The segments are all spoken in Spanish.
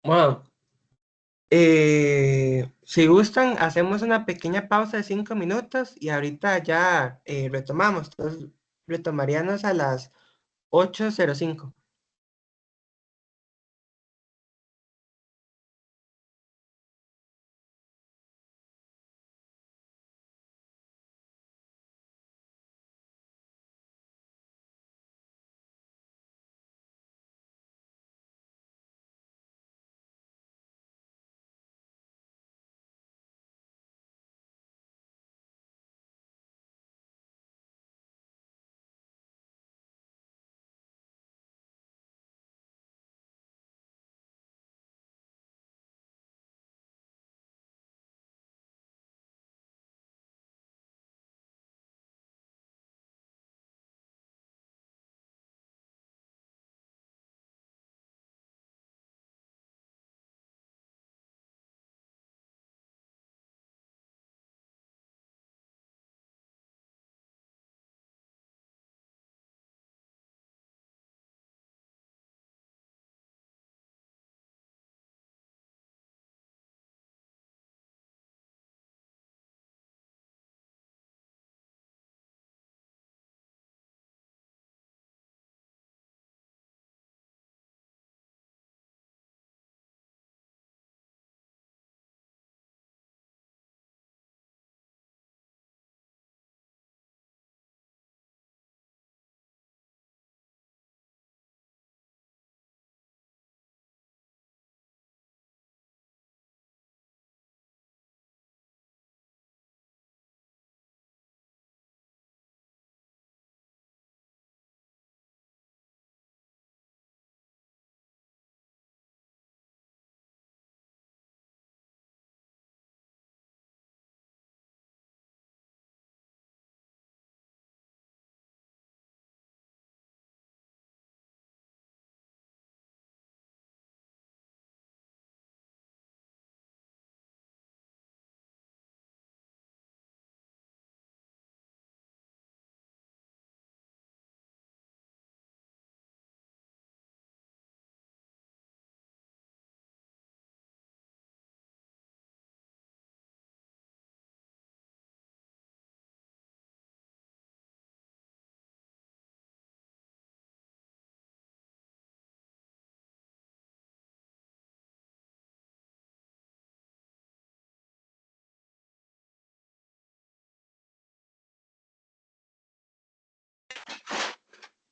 Bueno, si gustan, hacemos una pequeña pausa de 5 minutos y ahorita ya retomamos. Entonces, retomaríamos a las 8:05.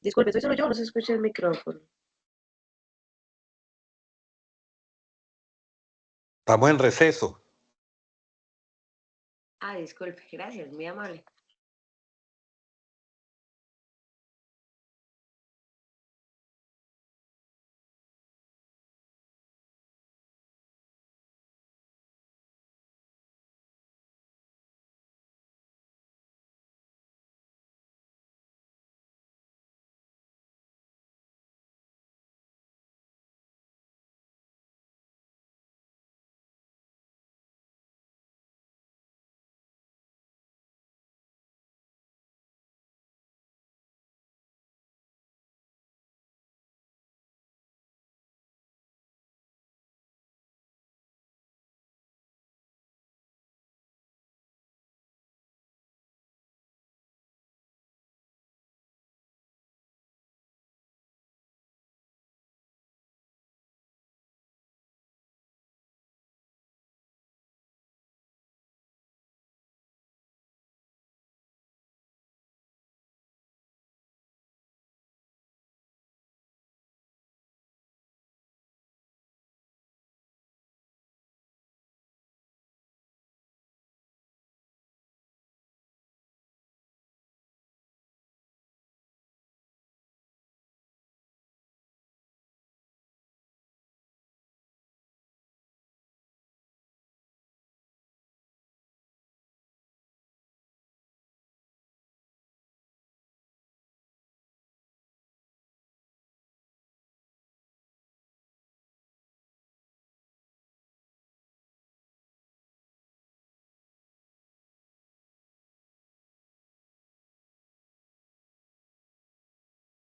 Disculpe, ¿soy solo yo o no se escucha el micrófono? Estamos en receso. Ah, disculpe, gracias, muy amable.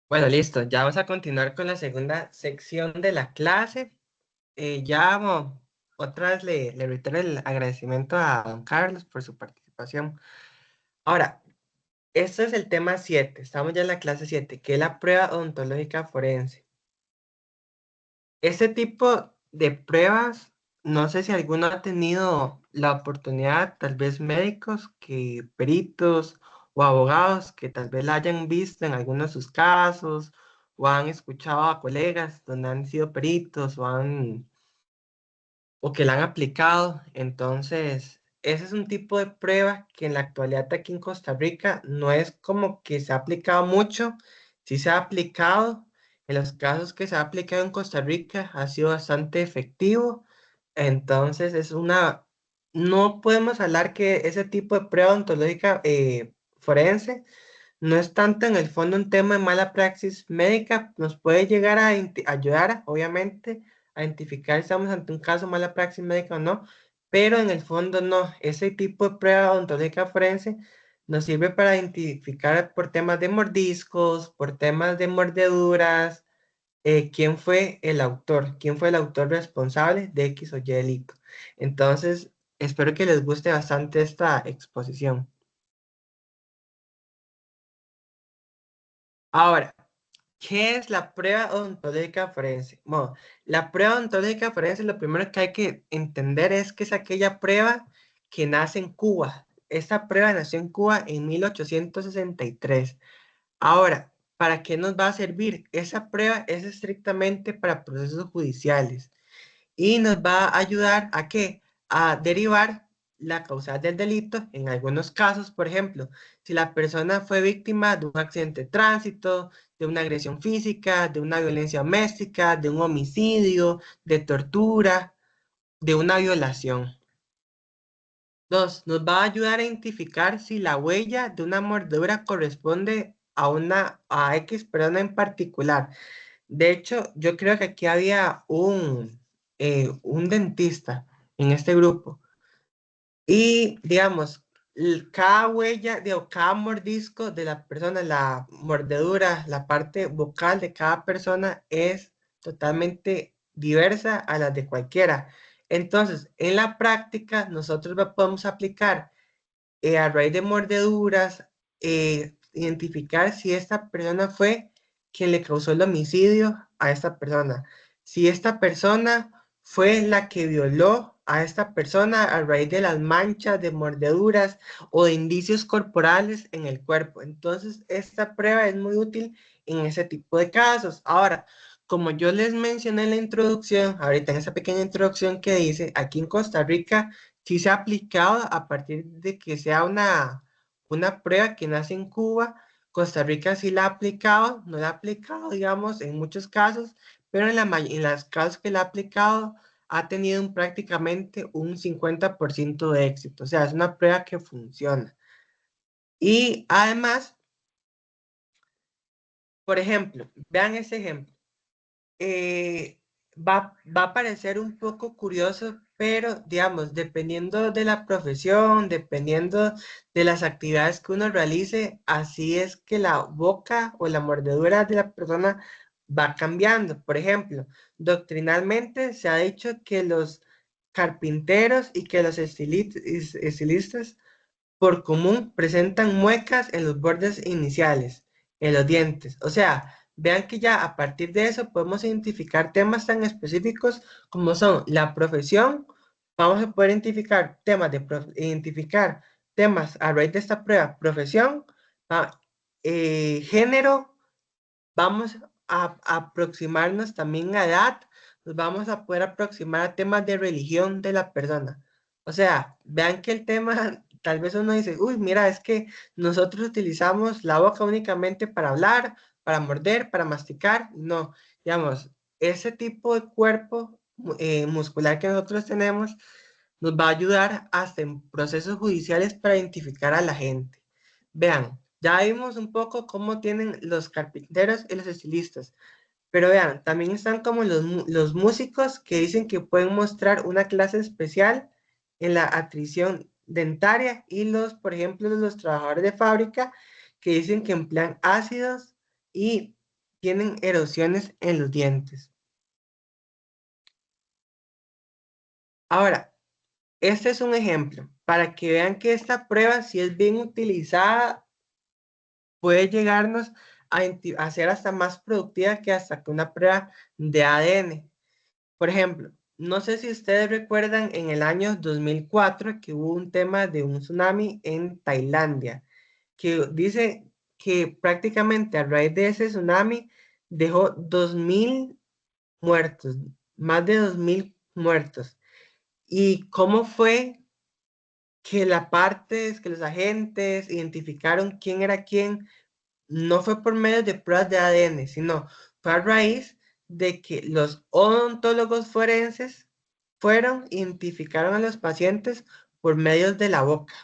Bueno, listo. Ya vamos a continuar con la segunda sección de la clase. Otra vez le reitero el agradecimiento a don Carlos por su participación. Ahora, este es el tema 7, estamos ya en la clase 7, que es la prueba odontológica forense. Este tipo de pruebas, no sé si alguno ha tenido la oportunidad, tal vez médicos, que peritos o abogados que tal vez la hayan visto en algunos de sus casos o han escuchado a colegas donde han sido peritos o que la han aplicado. Entonces, ese es un tipo de prueba que en la actualidad aquí en Costa Rica no es como que se ha aplicado mucho, sí se ha aplicado. En los casos que se ha aplicado en Costa Rica ha sido bastante efectivo. Entonces, no podemos hablar que ese tipo de prueba ontológica forense no es tanto en el fondo un tema de mala praxis médica, nos puede llegar a ayudar, obviamente, a identificar si estamos ante un caso de mala praxis médica o no, pero en el fondo no. Ese tipo de prueba odontológica forense nos sirve para identificar por temas de mordiscos, por temas de mordeduras, quién fue el autor responsable de X o Y delito. Entonces, espero que les guste bastante esta exposición. Ahora, ¿qué es la prueba odontológica forense? Bueno, la prueba odontológica forense, lo primero que hay que entender es que es aquella prueba que nace en Cuba. Esta prueba nació en Cuba en 1863. Ahora, ¿para qué nos va a servir? Esa prueba es estrictamente para procesos judiciales y nos va a ayudar a qué? A derivar la causal del delito en algunos casos, por ejemplo, si la persona fue víctima de un accidente de tránsito, de una agresión física, de una violencia doméstica, de un homicidio, de tortura, de una violación. Dos, nos va a ayudar a identificar si la huella de una mordedura corresponde a X persona en particular. De hecho, yo creo que aquí había un dentista en este grupo. Y digamos, cada huella, cada mordisco de la persona, la mordedura, la parte vocal de cada persona es totalmente diversa a la de cualquiera. Entonces, en la práctica, nosotros podemos aplicar a raíz de mordeduras, identificar si esta persona fue quien le causó el homicidio a esta persona. Si esta persona fue la que violó a esta persona a raíz de las manchas de mordeduras o de indicios corporales en el cuerpo. Entonces, esta prueba es muy útil en ese tipo de casos. Ahora, como yo les mencioné en la introducción, ahorita en esa pequeña introducción que dice, aquí en Costa Rica sí se ha aplicado a partir de que sea una prueba que nace en Cuba. Costa Rica sí la ha aplicado, no la ha aplicado, digamos, en muchos casos, pero en los casos que la ha aplicado ha tenido prácticamente un 50% de éxito. O sea, es una prueba que funciona. Y además, por ejemplo, vean ese ejemplo. eh, va a parecer un poco curioso, pero digamos, dependiendo de la profesión, dependiendo de las actividades que uno realice, así es que la boca o la mordedura de la persona va cambiando. Por ejemplo, doctrinalmente se ha dicho que los carpinteros y que los estilistas por común presentan muecas en los bordes iniciales, en los dientes. O sea, vean que ya a partir de eso podemos identificar temas tan específicos como son la profesión. Vamos a poder identificar temas a raíz de esta prueba, profesión, género, vamos a aproximarnos también a edad, nos vamos a poder aproximar a temas de religión de la persona. O sea, vean que el tema, tal vez uno dice, uy, mira, es que nosotros utilizamos la boca únicamente para hablar, para morder, para masticar. No, digamos, ese tipo de cuerpo muscular que nosotros tenemos nos va a ayudar hasta en procesos judiciales para identificar a la gente. Vean, ya vimos un poco cómo tienen los carpinteros y los estilistas, pero vean, también están como los músicos que dicen que pueden mostrar una clase especial en la atrición dentaria y por ejemplo, los trabajadores de fábrica que dicen que emplean ácidos y tienen erosiones en los dientes. Ahora, este es un ejemplo para que vean que esta prueba, si es bien utilizada, puede llegarnos a ser hasta más productiva que hasta que una prueba de ADN. Por ejemplo, no sé si ustedes recuerdan en el año 2004 que hubo un tema de un tsunami en Tailandia, que dice que prácticamente a raíz de ese tsunami dejó 2.000 muertos, más de 2.000 muertos. ¿Y cómo fue que que los agentes identificaron quién era quién? No fue por medio de pruebas de ADN, sino fue a raíz de que los odontólogos forenses identificaron a los pacientes por medios de la boca.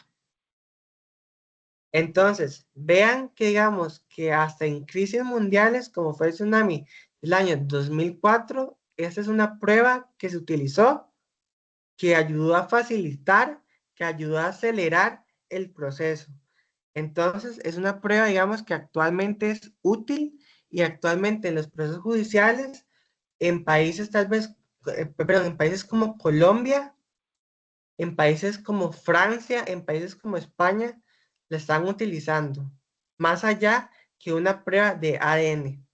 Entonces, vean que digamos que hasta en crisis mundiales, como fue el tsunami del año 2004, esta es una prueba que se utilizó, que ayudó a facilitar, que ayudó a acelerar el proceso. Entonces, es una prueba, digamos, que actualmente es útil y actualmente en los procesos judiciales, en países tal vez, perdón, en países como Colombia, en países como Francia, en países como España, la están utilizando, más allá que una prueba de ADN.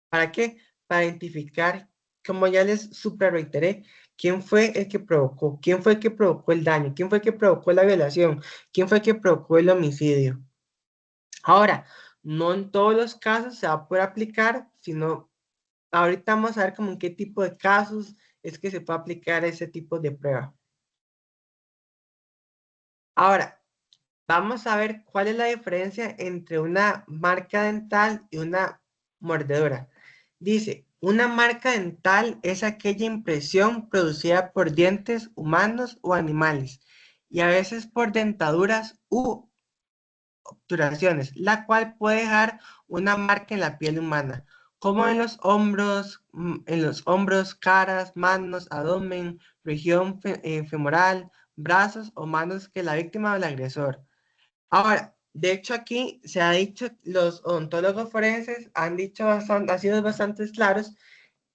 ¿Para qué? Para identificar, como ya les super reiteré, quién fue el que provocó, quién fue el que provocó el daño, quién fue el que provocó la violación, quién fue el que provocó el homicidio. Ahora, no en todos los casos se va a poder aplicar, sino ahorita vamos a ver como en qué tipo de casos es que se puede aplicar ese tipo de prueba. Ahora, vamos a ver cuál es la diferencia entre una marca dental y una mordedura. Dice, una marca dental es aquella impresión producida por dientes humanos o animales y a veces por dentaduras u obturaciones, la cual puede dejar una marca en la piel humana, como en los hombros, caras, manos, abdomen, región femoral, brazos o manos que la víctima o el agresor. Ahora, de hecho aquí se ha dicho, los odontólogos forenses han dicho bastante, han sido bastante claros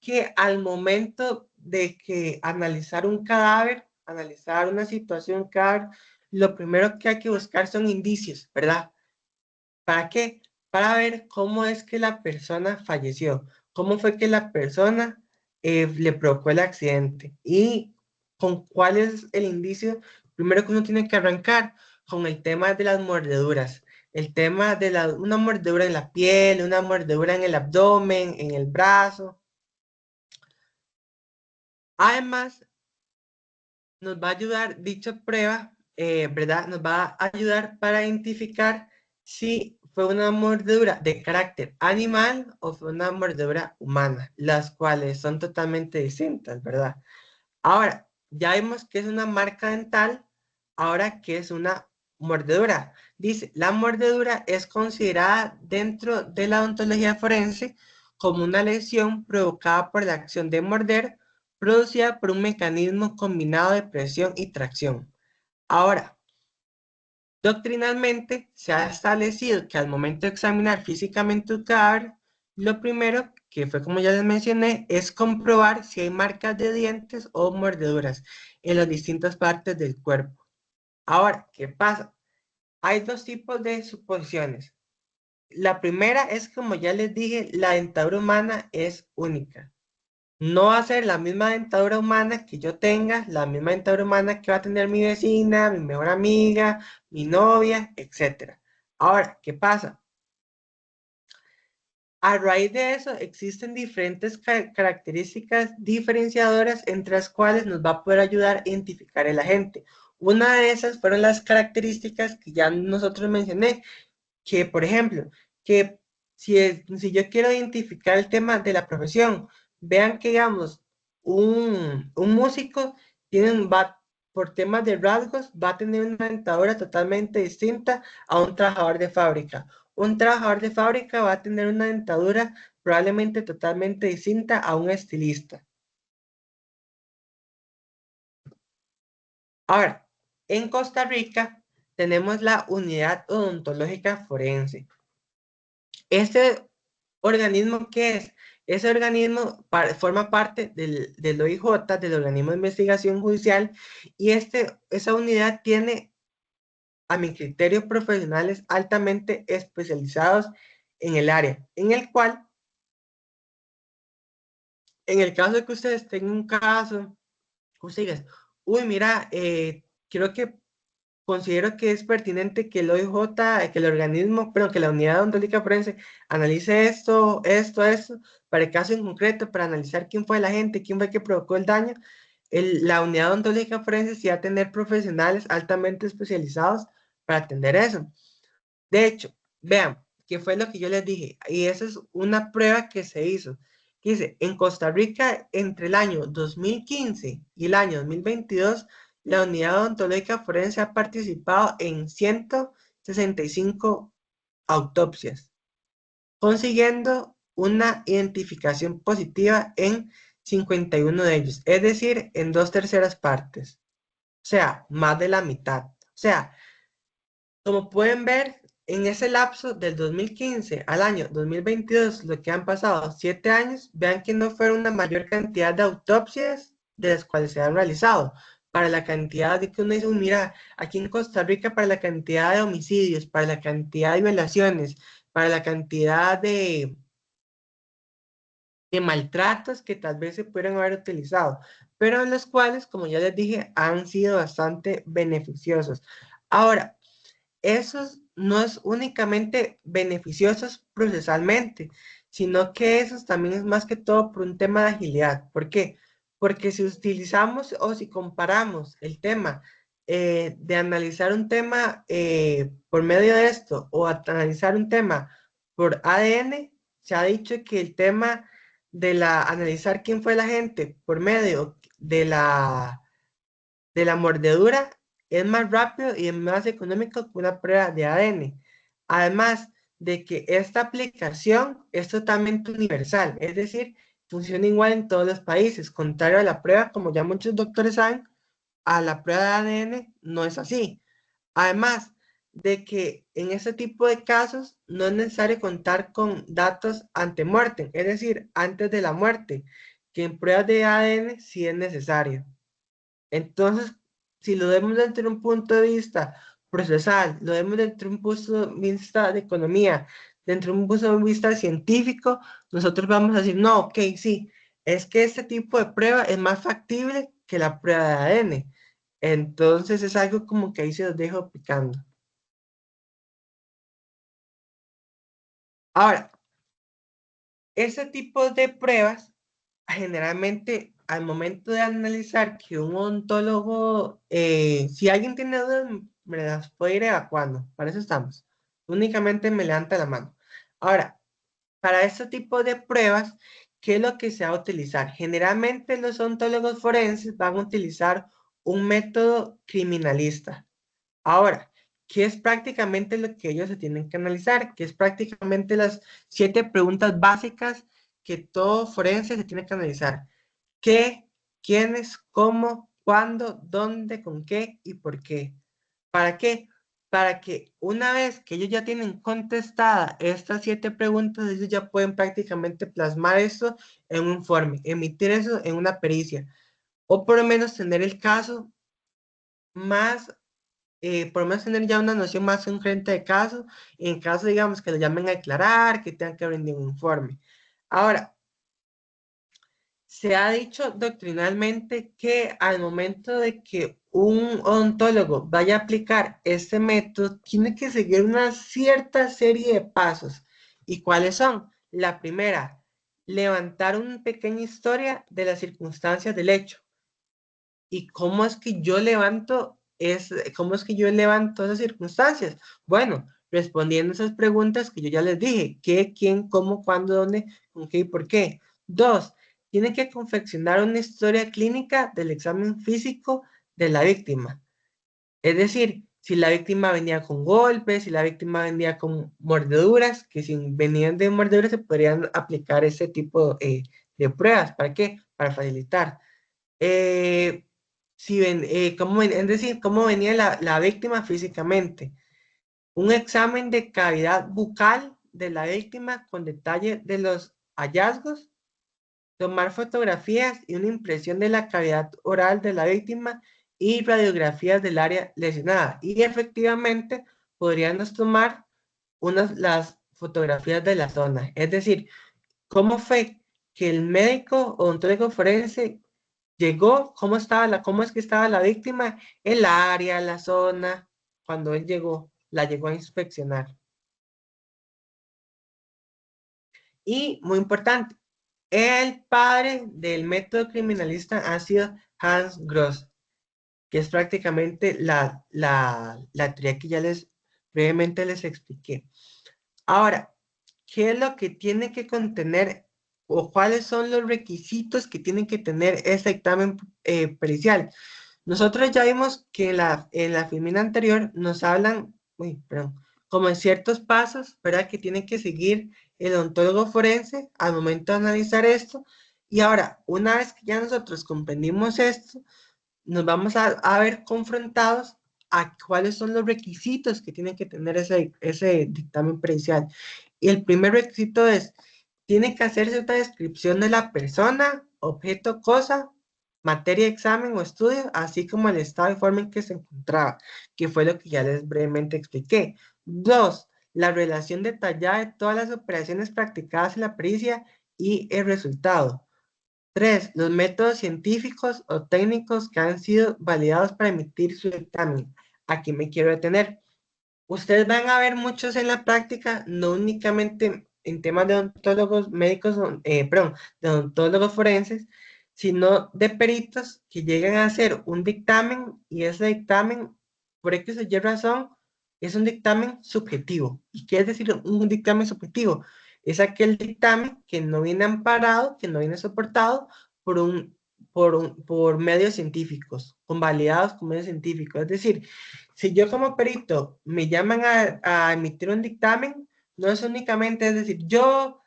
que al momento de que analizar un cadáver, analizar una situación, cadáver, lo primero que hay que buscar son indicios, ¿verdad? ¿Para qué? Para ver cómo es que la persona falleció, cómo fue que la persona le provocó el accidente y con cuál es el indicio. Primero que uno tiene que arrancar con el tema de las mordeduras, el tema de una mordedura en la piel, una mordedura en el abdomen, en el brazo. Además, nos va a ayudar dicha prueba, ¿verdad? Nos va a ayudar para identificar si fue una mordedura de carácter animal o fue una mordedura humana, las cuales son totalmente distintas, ¿verdad? Ahora, ya vimos que es una marca dental, ahora que es una mordedura. Dice, la mordedura es considerada dentro de la odontología forense como una lesión provocada por la acción de morder, producida por un mecanismo combinado de presión y tracción. Ahora, doctrinalmente se ha establecido que al momento de examinar físicamente un cadáver, lo primero, que fue como ya les mencioné, es comprobar si hay marcas de dientes o mordeduras en las distintas partes del cuerpo. Ahora, ¿qué pasa? Hay dos tipos de suposiciones. La primera es, como ya les dije, la dentadura humana es única. No va a ser la misma dentadura humana que yo tenga, la misma dentadura humana que va a tener mi vecina, mi mejor amiga, mi novia, etc. Ahora, ¿qué pasa? A raíz de eso existen diferentes características diferenciadoras entre las cuales nos va a poder ayudar a identificar el agente. Una de esas fueron las características que ya nosotros mencioné, que por ejemplo, que si yo quiero identificar el tema de la profesión, vean que digamos, un músico por temas de rasgos, va a tener una dentadura totalmente distinta a un trabajador de fábrica. Un trabajador de fábrica va a tener una dentadura probablemente totalmente distinta a un estilista. Ahora, en Costa Rica tenemos la Unidad Odontológica Forense. Este organismo, ¿qué es? Ese organismo forma parte del OIJ, del Organismo de Investigación Judicial, y esa unidad tiene, a mi criterio, profesionales altamente especializados en el área, en el cual, en el caso de que ustedes tengan un caso, ustedes, uy, mira, considero que es pertinente que el OIJ, que el organismo, pero que la unidad odontológica forense analice esto, para el caso en concreto, para analizar quién fue la gente, quién fue el que provocó el daño. La unidad odontológica forense sí va a tener profesionales altamente especializados para atender eso. De hecho, vean, que fue lo que yo les dije, y esa es una prueba que se hizo. Dice, en Costa Rica, entre el año 2015 y el año 2022, la unidad odontológica forense ha participado en 165 autopsias, consiguiendo una identificación positiva en 51 de ellos, es decir, en 2/3 partes, o sea, más de la mitad. O sea, como pueden ver, en ese lapso del 2015 al año 2022, lo que han pasado 7 años, vean que no fueron una mayor cantidad de autopsias de las cuales se han realizado. Para la cantidad de que uno dice, mira, aquí en Costa Rica, para la cantidad de homicidios, para la cantidad de violaciones, para la cantidad de maltratos que tal vez se pudieran haber utilizado, pero los cuales, como ya les dije, han sido bastante beneficiosos. Ahora, esos no es únicamente beneficiosos procesalmente, sino que esos también es más que todo por un tema de agilidad. ¿Por qué? Porque si utilizamos o si comparamos el tema de analizar un tema por medio de esto o analizar un tema por ADN, se ha dicho que el tema de analizar quién fue la gente por medio de la mordedura es más rápido y es más económico que una prueba de ADN. Además de que esta aplicación es totalmente universal, es decir, funciona igual en todos los países, contrario a la prueba, como ya muchos doctores saben, a la prueba de ADN no es así. Además de que en este tipo de casos no es necesario contar con datos ante muerte, es decir, antes de la muerte, que en pruebas de ADN sí es necesario. Entonces, si lo vemos desde un punto de vista procesal, lo vemos desde un punto de vista de economía, dentro de un punto de vista científico, nosotros vamos a decir, no, ok, sí, es que este tipo de prueba es más factible que la prueba de ADN. Entonces es algo como que ahí se los dejo picando. Ahora, ese tipo de pruebas, generalmente al momento de analizar que un odontólogo, si alguien tiene dudas, me las puede ir evacuando, para eso estamos. Únicamente me levanta la mano. Ahora, para este tipo de pruebas, ¿qué es lo que se va a utilizar? Generalmente los odontólogos forenses van a utilizar un método criminalista. Ahora, ¿qué es prácticamente lo que ellos se tienen que analizar? ¿Qué es prácticamente las 7 preguntas básicas que todo forense se tiene que analizar? ¿Qué, quiénes, cómo, cuándo, dónde, con qué y por qué? ¿Para qué? Para que una vez que ellos ya tienen contestadas estas 7 preguntas, ellos ya pueden prácticamente plasmar eso en un informe, emitir eso en una pericia, o por lo menos tener el caso más por lo menos tener ya una noción más concreta de caso, en caso, digamos, que lo llamen a declarar, que tengan que rendir un informe. Ahora, se ha dicho doctrinalmente que al momento de que un odontólogo vaya a aplicar este método, tiene que seguir una cierta serie de pasos. ¿Y cuáles son? La primera, levantar una pequeña historia de las circunstancias del hecho. ¿Y cómo es que yo cómo es que yo levanto esas circunstancias? Bueno, respondiendo esas preguntas que yo ya les dije, qué, quién, cómo, cuándo, dónde, con qué y por qué. Dos, tiene que confeccionar una historia clínica del examen físico de la víctima. Es decir, si la víctima venía con golpes, si la víctima venía con mordeduras, que si venían de mordeduras se podrían aplicar ese tipo de pruebas. ¿Para qué? Para facilitar. Eh, es decir, cómo venía la víctima físicamente. Un examen de cavidad bucal de la víctima con detalle de los hallazgos tomar fotografías y una impresión de la cavidad oral de la víctima y radiografías del área lesionada. Y efectivamente podríamos tomar las fotografías de la zona. Es decir, ¿cómo fue que el médico odontólogo forense llegó? ¿Cómo es que estaba la víctima? El área, la zona, cuando él llegó, la llegó a inspeccionar. Y muy importante, el padre del método criminalista ha sido Hans Gross, que es prácticamente la teoría que ya brevemente les expliqué. Ahora, ¿qué es lo que tiene que contener o cuáles son los requisitos que tiene que tener ese examen pericial? Nosotros ya vimos que en la filmina anterior nos hablan, como en ciertos pasos, ¿verdad? Que tiene que seguir el odontólogo forense al momento de analizar esto. Y ahora, una vez que ya nosotros comprendimos esto, nos vamos a ver confrontados a cuáles son los requisitos que tiene que tener ese dictamen pericial. Y el primer requisito es, tiene que hacerse una descripción de la persona, objeto, cosa, materia, examen o estudio, así como el estado y forma en que se encontraba, que fue lo que ya les brevemente expliqué. 2, la relación detallada de todas las operaciones practicadas en la pericia y el resultado. 3, los métodos científicos o técnicos que han sido validados para emitir su dictamen. Aquí me quiero detener. Ustedes van a ver muchos en la práctica, no únicamente en temas de odontólogos médicos, de odontólogos forenses, sino de peritos que llegan a hacer un dictamen y ese dictamen, por X o Y razón, es un dictamen subjetivo. ¿Y qué es decir un dictamen subjetivo? Es aquel dictamen que no viene amparado, que no viene soportado por medios científicos, convalidados con medios científicos. Es decir, si yo como perito me llaman a emitir un dictamen, no es únicamente, es decir, yo,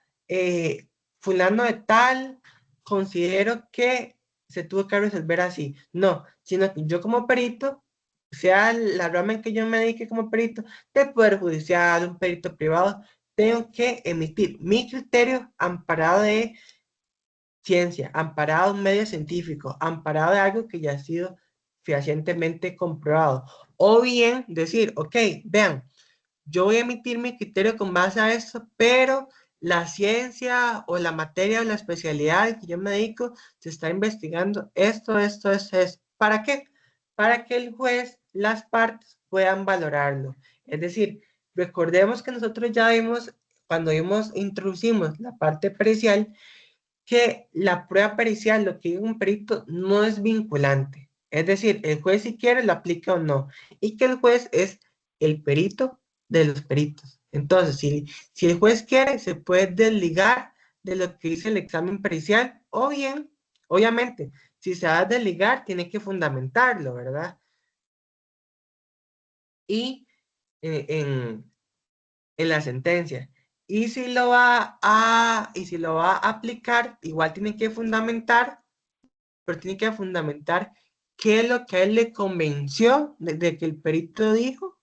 fulano de tal, considero que se tuvo que resolver así. No, sino que yo como perito, sea la rama en que yo me dedique como perito, de poder judicial, un perito privado, tengo que emitir mi criterio amparado de ciencia, amparado en un medio científico, amparado de algo que ya ha sido fehacientemente comprobado. O bien decir, ok, vean, yo voy a emitir mi criterio con base a esto, pero la ciencia o la materia o la especialidad que yo me dedico se está investigando esto. ¿Para qué? Para que el juez, las partes puedan valorarlo. Es decir, recordemos que nosotros ya vimos, cuando introducimos la parte pericial, que la prueba pericial, lo que diga un perito, no es vinculante. Es decir, el juez si quiere lo aplica o no. Y que el juez es el perito de los peritos. Entonces, si el juez quiere, se puede desligar de lo que dice el examen pericial, o bien, obviamente, si se va a desligar, tiene que fundamentarlo, ¿verdad? Y en la sentencia. Y si lo va a aplicar, igual tiene que fundamentar, pero tiene que fundamentar qué es lo que a él le convenció de que el perito dijo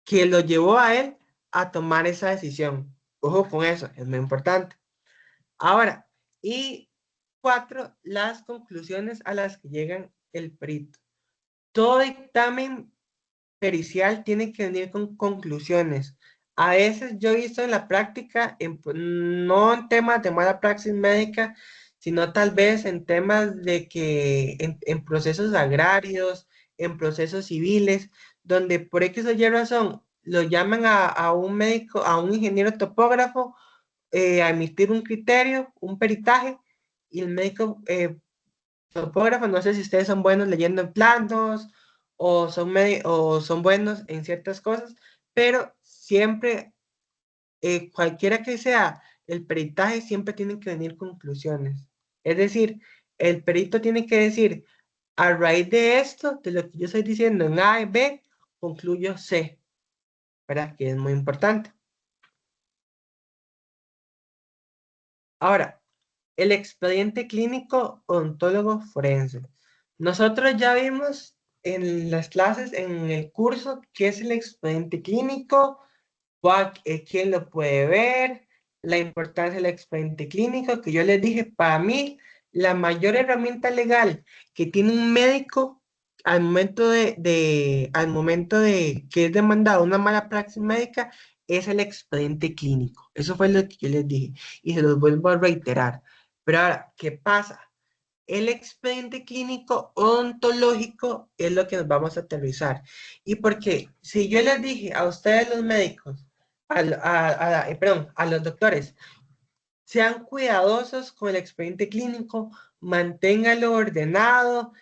que lo llevó a él a tomar esa decisión. Ojo con eso, es muy importante. Ahora, y 4, las conclusiones a las que llegan el perito. Todo dictamen pericial tiene que venir con conclusiones. A veces yo he visto en la práctica, no en temas de mala praxis médica, sino tal vez en temas de que en procesos agrarios, en procesos civiles, donde por X o Y razón lo llaman a un médico, a un ingeniero topógrafo, a emitir un criterio, un peritaje, y el médico topógrafo, no sé si ustedes son buenos leyendo en planos o son buenos en ciertas cosas, pero siempre, cualquiera que sea el peritaje, siempre tienen que venir conclusiones. Es decir, el perito tiene que decir, a raíz de esto, de lo que yo estoy diciendo en A y B, concluyo C, ¿verdad? Que es muy importante. Ahora, el expediente clínico odontólogo forense. Nosotros ya vimos en las clases, en el curso, qué es el expediente clínico, quién lo puede ver, la importancia del expediente clínico, que yo les dije, para mí, la mayor herramienta legal que tiene un médico al momento de que es demandado una mala praxis médica es el expediente clínico. Eso fue lo que yo les dije y se los vuelvo a reiterar. Pero ahora, ¿qué pasa? El expediente clínico ontológico es lo que nos vamos a aterrizar. ¿Y por qué? Si yo les dije a ustedes los médicos, perdón, a los doctores, sean cuidadosos con el expediente clínico, manténganlo ordenado,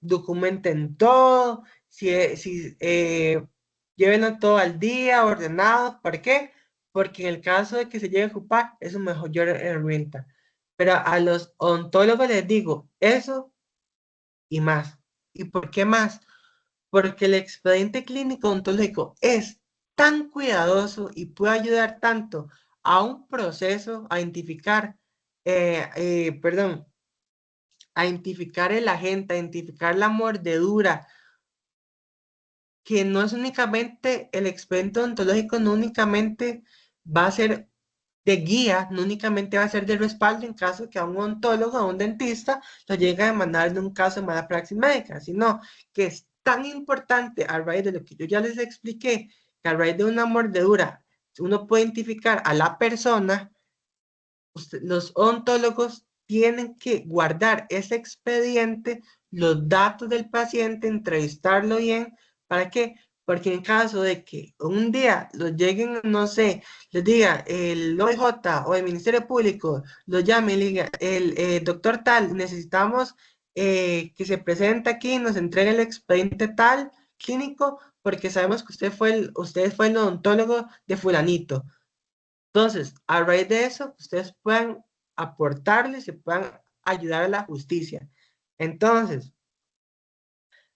documenten todo, llévenlo todo al día, ordenado. ¿Por qué? Porque en el caso de que se llegue a ocupar, es una mejor herramienta. Pero a los ontólogos les digo eso y más. ¿Y por qué más? Porque el expediente clínico ontológico es tan cuidadoso y puede ayudar tanto a un proceso a identificar, perdón, a identificar el agente, a identificar la mordedura, que no es únicamente el expediente ontológico, no únicamente va a ser de guía, no únicamente va a ser de respaldo en caso que a un ontólogo, a un dentista, lo llegue a demandar en un caso de mala praxis médica, sino que es tan importante a raíz de lo que yo ya les expliqué, que a raíz de una mordedura uno puede identificar a la persona. Los ontólogos tienen que guardar ese expediente, los datos del paciente, entrevistarlo bien. ¿Para qué? Porque en caso de que un día los lleguen, no sé, les diga el OIJ o el Ministerio Público, los llame y le diga, el doctor tal, necesitamos que se presente aquí y nos entregue el expediente tal clínico, porque sabemos que usted fue el odontólogo de fulanito. Entonces, a raíz de eso, ustedes puedan aportarles y puedan ayudar a la justicia. Entonces,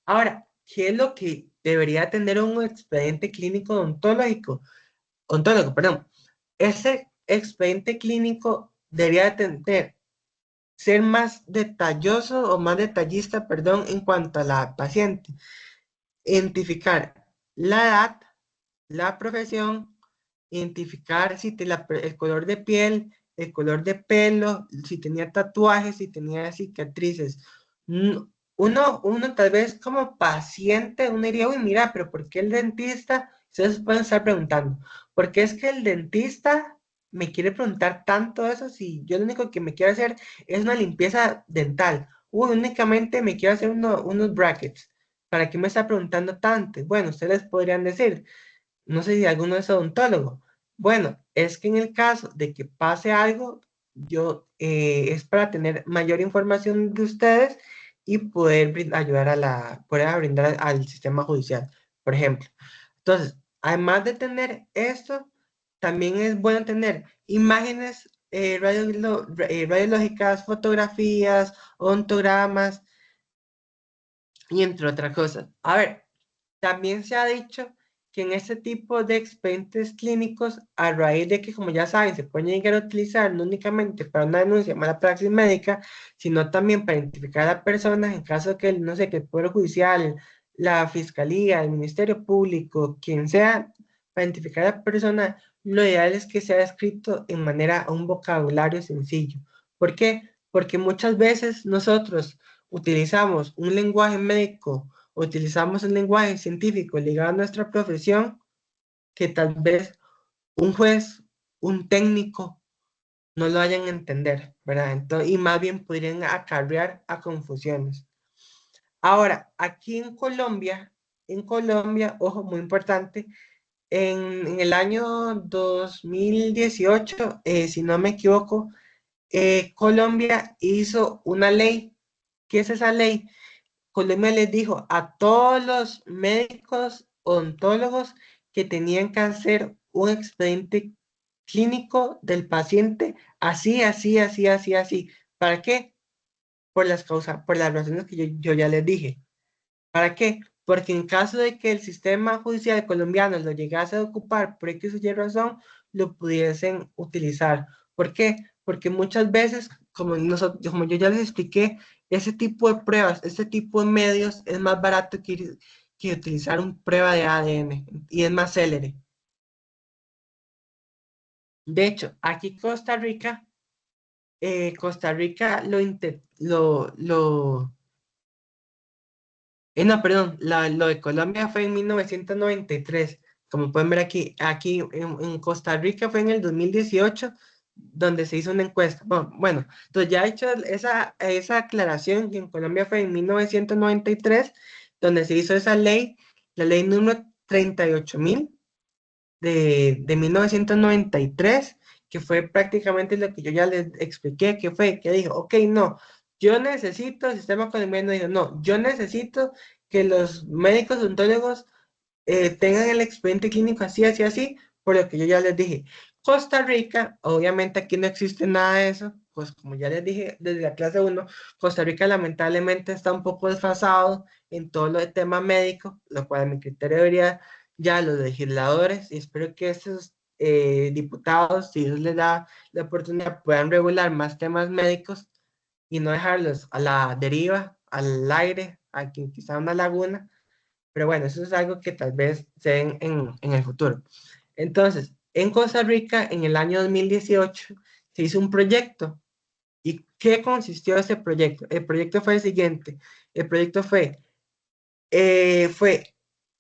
ahora, ¿qué es lo que debería tener un expediente clínico ontólogo, perdón? Ese expediente clínico debería ser más detalloso o más detallista, perdón, en cuanto a la paciente. Identificar la edad, la profesión, identificar si el color de piel, el color de pelo, si tenía tatuajes, si tenía cicatrices. Uno tal vez como paciente, uno diría, uy, mira, pero ¿por qué el dentista? Ustedes pueden estar preguntando, ¿por qué es que el dentista me quiere preguntar tanto eso si yo lo único que me quiero hacer es una limpieza dental? Uy, únicamente me quiero hacer unos brackets. ¿Para qué me está preguntando tanto? Bueno, ustedes podrían decir, no sé si alguno es odontólogo. Bueno, es que en el caso de que pase algo, es para tener mayor información de ustedes y poder ayudar poder brindar al sistema judicial, por ejemplo. Entonces, además de tener esto, también es bueno tener imágenes radiológicas, fotografías, ontogramas y entre otras cosas. A ver, también se ha dicho que en este tipo de expedientes clínicos, a raíz de que, como ya saben, se pueden llegar a utilizar no únicamente para una denuncia de mala praxis médica, sino también para identificar a personas en caso que, no sé, que el Poder Judicial, la Fiscalía, el Ministerio Público, quien sea, para identificar a la persona, lo ideal es que sea escrito en manera, un vocabulario sencillo. ¿Por qué? Porque muchas veces nosotros utilizamos un lenguaje médico, utilizamos el lenguaje científico ligado a nuestra profesión, que tal vez un juez, un técnico, no lo vayan a entender, ¿verdad? Entonces, y más bien podrían acarrear a confusiones. Ahora, aquí en Colombia, ojo, muy importante, en el año 2018, si no me equivoco, Colombia hizo una ley. ¿Qué es esa ley? Colombia les dijo a todos los médicos odontólogos que tenían que hacer un expediente clínico del paciente así, así, así, así, así. ¿Para qué? Por las razones que yo ya les dije. ¿Para qué? Porque en caso de que el sistema judicial colombiano lo llegase a ocupar por X o Y razón, lo pudiesen utilizar. ¿Por qué? Porque muchas veces, como yo ya les expliqué, ese tipo de pruebas, ese tipo de medios es más barato que utilizar una prueba de ADN y es más célere. De hecho, aquí Costa Rica no, perdón, lo de Colombia fue en 1993. Como pueden ver aquí en Costa Rica fue en el 2018 donde se hizo una encuesta. Bueno, entonces ya he hecho esa aclaración que en Colombia fue en 1993 donde se hizo esa ley, la ley número 38.000 de 1993, que fue prácticamente lo que yo ya les expliqué, que dijo, ok, no, yo necesito, el sistema colombiano dijo, no, yo necesito que los médicos odontólogos tengan el expediente clínico así, así, así, por lo que yo ya les dije. Costa Rica, obviamente aquí no existe nada de eso, pues como ya les dije desde la clase 1, Costa Rica lamentablemente está un poco desfasado en todo lo de tema médico, lo cual a mi criterio debería ya los legisladores, y espero que esos diputados, si Dios les da la oportunidad, puedan regular más temas médicos y no dejarlos a la deriva, al aire, aquí quizá una laguna, pero bueno, eso es algo que tal vez se den en el futuro. Entonces, en Costa Rica, en el año 2018, se hizo un proyecto. ¿Y qué consistió ese proyecto? El proyecto fue el siguiente. El proyecto fue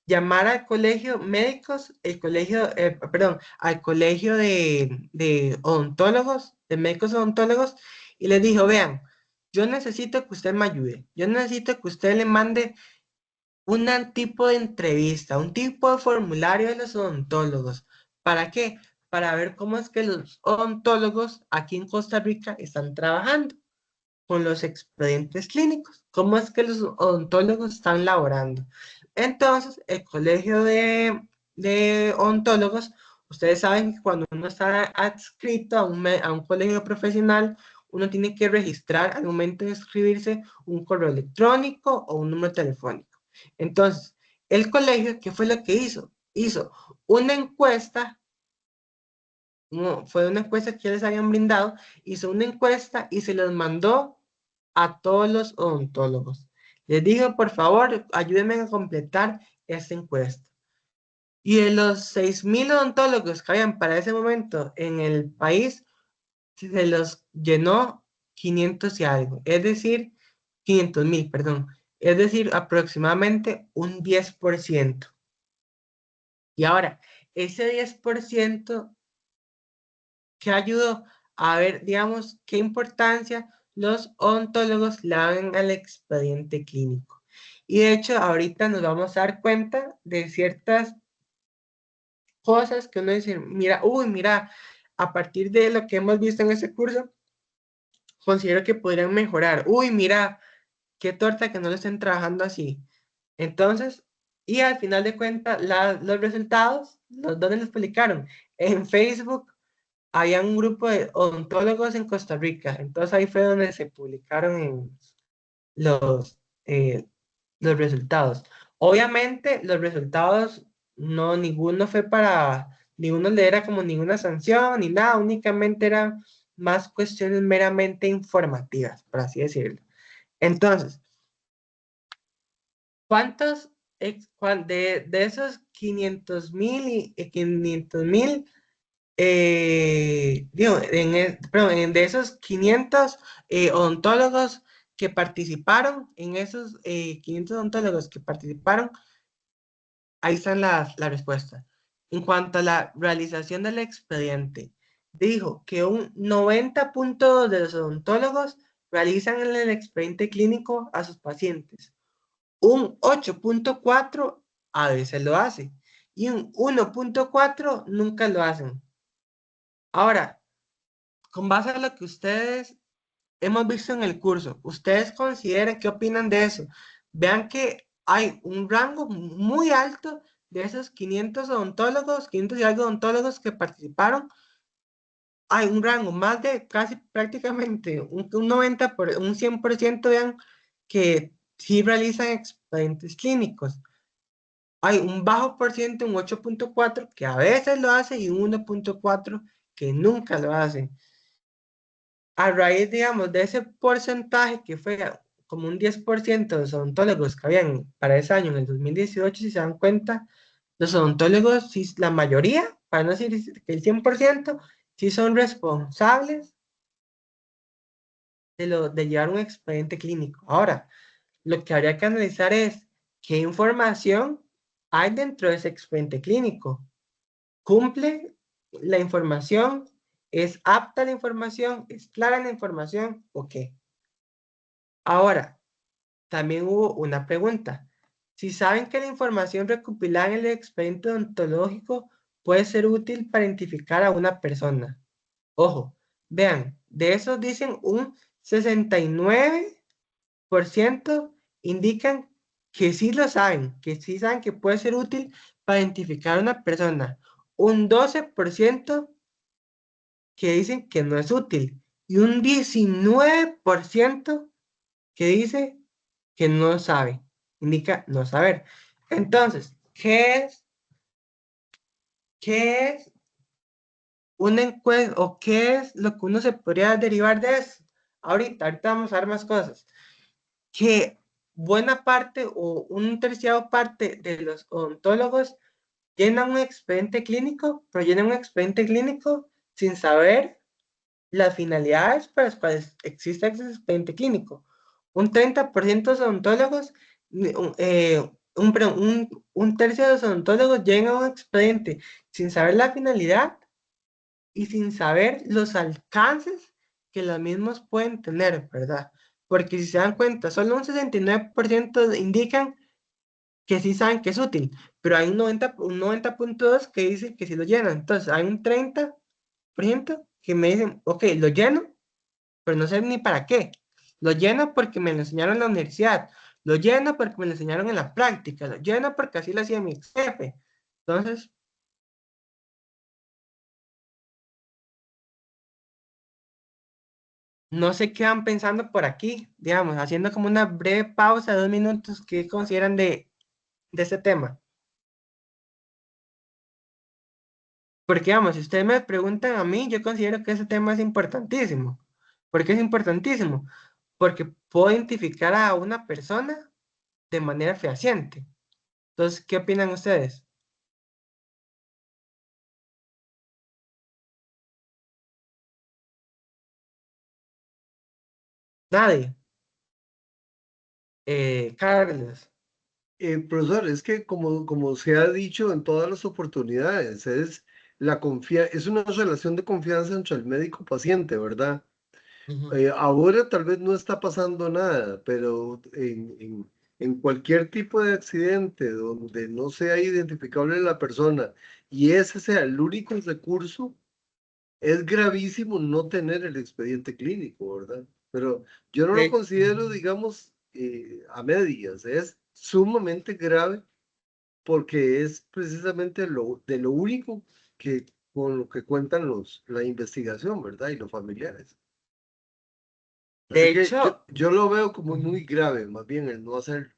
llamar al colegio médicos, al colegio de odontólogos, de médicos odontólogos, y les dijo, vean, yo necesito que usted me ayude. Yo necesito que usted le mande un tipo de entrevista, un tipo de formulario de los odontólogos. ¿Para qué? Para ver cómo es que los odontólogos aquí en Costa Rica están trabajando con los expedientes clínicos, cómo es que los odontólogos están laborando. Entonces, el colegio de odontólogos, ustedes saben que cuando uno está adscrito a un colegio profesional, uno tiene que registrar al momento de inscribirse un correo electrónico o un número telefónico. Entonces, el colegio, ¿qué fue lo que hizo? Hizo una encuesta, no, fue una encuesta que ya les habían brindado, hizo una encuesta y se los mandó a todos los odontólogos. Les digo, por favor, ayúdenme a completar esta encuesta. Y de los 6.000 odontólogos que habían para ese momento en el país, se los llenó 500 y algo, es decir, 500.000, perdón, es decir, aproximadamente un 10%. Y ahora, ese 10%, ¿qué ayudó? A ver, digamos, qué importancia los odontólogos le dan al expediente clínico. Y de hecho, ahorita nos vamos a dar cuenta de ciertas cosas que uno dice, mira, mira, a partir de lo que hemos visto en ese curso, considero que podrían mejorar. Mira, qué torta que no lo estén trabajando así. Entonces, y al final de cuentas, los resultados, ¿dónde los publicaron? En Facebook había un grupo de odontólogos en Costa Rica. Entonces ahí fue donde se publicaron los, eh, los resultados. Obviamente, los resultados, no, ninguno le era como ninguna sanción ni nada, únicamente eran más cuestiones meramente informativas, por así decirlo. Entonces, ¿cuántos de esos 500.000, perdón, de esos 500 odontólogos que participaron, en esos 500 odontólogos que participaron, ahí están las respuestas. En cuanto a la realización del expediente, dijo que un 90.2 de los odontólogos realizan el expediente clínico a sus pacientes. Un 8.4 a veces lo hace y un 1.4 nunca lo hacen. Ahora, con base a lo que ustedes hemos visto en el curso, ¿ustedes consideran qué opinan de eso? Vean que hay un rango muy alto de esos 500 odontólogos, 500 y algo odontólogos que participaron. Hay un rango más de casi prácticamente un 90 un 100%, vean, que sí realizan expedientes clínicos. Hay un bajo por ciento, un 8.4 que a veces lo hace y un 1.4 que nunca lo hace. A raíz, digamos, de ese porcentaje que fue como un 10% de los odontólogos que habían para ese año, en el 2018, si se dan cuenta, los odontólogos, la mayoría, para no decir que el 100%, sí son responsables de llevar un expediente clínico. Ahora, lo que habría que analizar es qué información hay dentro de ese expediente clínico. ¿Cumple la información? ¿Es apta la información? ¿Es clara la información? ¿O qué? Ahora, también hubo una pregunta. Si saben que la información recopilada en el expediente odontológico puede ser útil para identificar a una persona. Ojo, vean, de esos dicen un 69% indican que sí saben que puede ser útil para identificar a una persona. Un 12% que dicen que no es útil y un 19% que dice que no sabe, indica no saber. Entonces, qué es una encuesta o qué es lo que uno se podría derivar de eso? Ahorita vamos a ver más cosas. Que buena parte o un terciado parte de los odontólogos llenan un expediente clínico, pero llenan un expediente clínico sin saber las finalidades para las cuales existe ese expediente clínico. Un 30% de los odontólogos, un tercio de los odontólogos llegan a un expediente sin saber la finalidad y sin saber los alcances que los mismos pueden tener, ¿verdad? Porque si se dan cuenta, solo un 69% indican que sí saben que es útil, pero hay un 90,2 que dicen que sí lo llenan. Entonces, hay un 30% que me dicen, ok, lo lleno, pero no sé ni para qué. Lo lleno porque me lo enseñaron en la universidad. Lo lleno porque me lo enseñaron en la práctica. Lo lleno porque así lo hacía mi ex jefe. Entonces, no sé qué van pensando por aquí, digamos, haciendo como una breve pausa de 2 minutos, ¿qué consideran de este tema? Porque, digamos, si ustedes me preguntan a mí, yo considero que ese tema es importantísimo. ¿Por qué es importantísimo? Porque puedo identificar a una persona de manera fehaciente. Entonces, ¿qué opinan ustedes? Nadie. Carlos. Profesor, es que como se ha dicho en todas las oportunidades, es una relación de confianza entre el médico y paciente, ¿verdad? Ujú. Ahora tal vez no está pasando nada, pero en cualquier tipo de accidente donde no sea identificable la persona y ese sea el único recurso, es gravísimo no tener el expediente clínico, ¿verdad? Pero yo no lo De, considero, digamos, a medias, es sumamente grave porque es precisamente de lo único que con lo que cuentan la investigación, ¿verdad? Y los familiares. de Así que hecho, yo lo veo como ujú. muy grave, más bien el no hacerlo.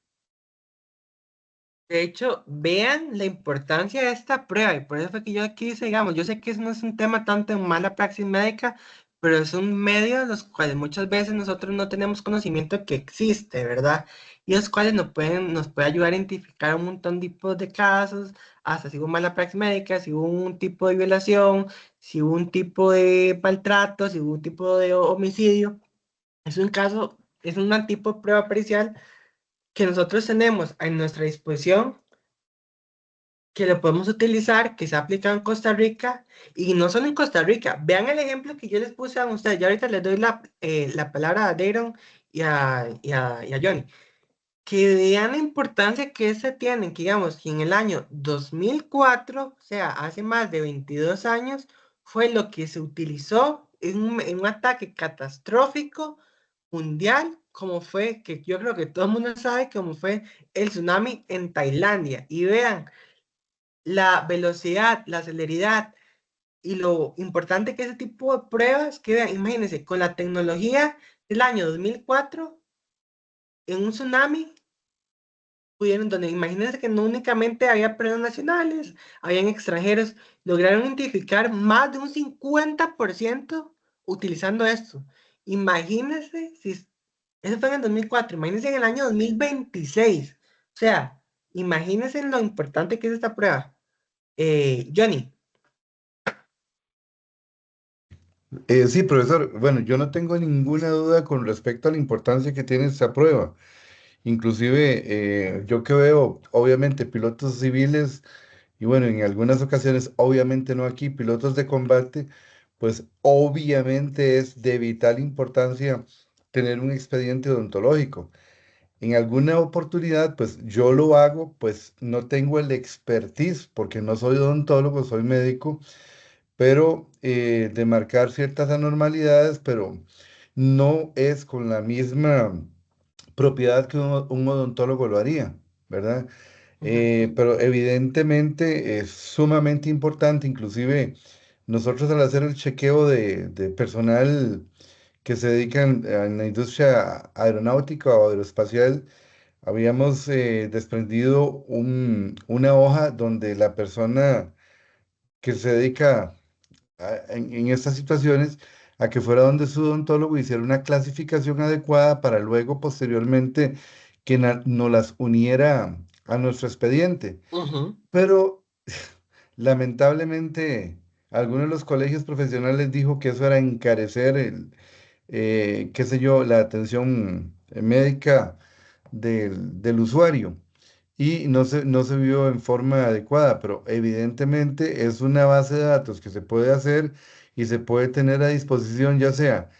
De hecho, vean la importancia de esta prueba y por eso fue que yo aquí hice, digamos, yo sé que eso no es un tema tanto en mala praxis médica, pero es un medio de los cuales muchas veces nosotros no tenemos conocimiento que existe, ¿verdad? Y los cuales nos puede ayudar a identificar un montón de tipos de casos, hasta si hubo mala praxis médica, si hubo un tipo de violación, si hubo un tipo de maltrato, si hubo un tipo de homicidio. Es un caso, es un tipo de prueba pericial que nosotros tenemos a nuestra disposición, que lo podemos utilizar, que se ha aplicado en Costa Rica y no solo en Costa Rica. Vean el ejemplo que yo les puse a ustedes. Ya ahorita les doy la palabra a Dayron y a Johnny. Que vean la importancia que se tienen, que digamos, que en el año 2004, o sea, hace más de 22 años, fue lo que se utilizó en un ataque catastrófico mundial, como fue, que yo creo que todo el mundo sabe, como fue el tsunami en Tailandia. Y vean la velocidad, la celeridad y lo importante que ese tipo de pruebas, que vean, imagínense, con la tecnología del año 2004 en un tsunami, pudieron, donde imagínense que no únicamente había personas nacionales, habían extranjeros, lograron identificar más de un 50% utilizando esto. Imagínense, eso fue en el 2004, imagínense en el año 2026. O sea, imagínense lo importante que es esta prueba. Johnny. Sí, profesor. Bueno, yo no tengo ninguna duda con respecto a la importancia que tiene esta prueba. Inclusive, yo que veo, obviamente, pilotos civiles y bueno, en algunas ocasiones, obviamente no aquí, pilotos de combate, pues obviamente es de vital importancia tener un expediente odontológico. En alguna oportunidad, pues yo lo hago, pues no tengo el expertise porque no soy odontólogo, soy médico, pero de marcar ciertas anormalidades, pero no es con la misma propiedad que un odontólogo lo haría, ¿verdad? Ujú. Pero evidentemente es sumamente importante, inclusive nosotros al hacer el chequeo de personal que se dedican en la industria aeronáutica o aeroespacial, habíamos desprendido una hoja donde la persona que se dedica en estas situaciones a que fuera donde su odontólogo hiciera una clasificación adecuada para luego posteriormente que nos las uniera a nuestro expediente. Ujú. Pero lamentablemente algunos de los colegios profesionales dijo que eso era encarecer qué sé yo, la atención médica del usuario y no se vio en forma adecuada, pero evidentemente es una base de datos que se puede hacer y se puede tener a disposición, ya sea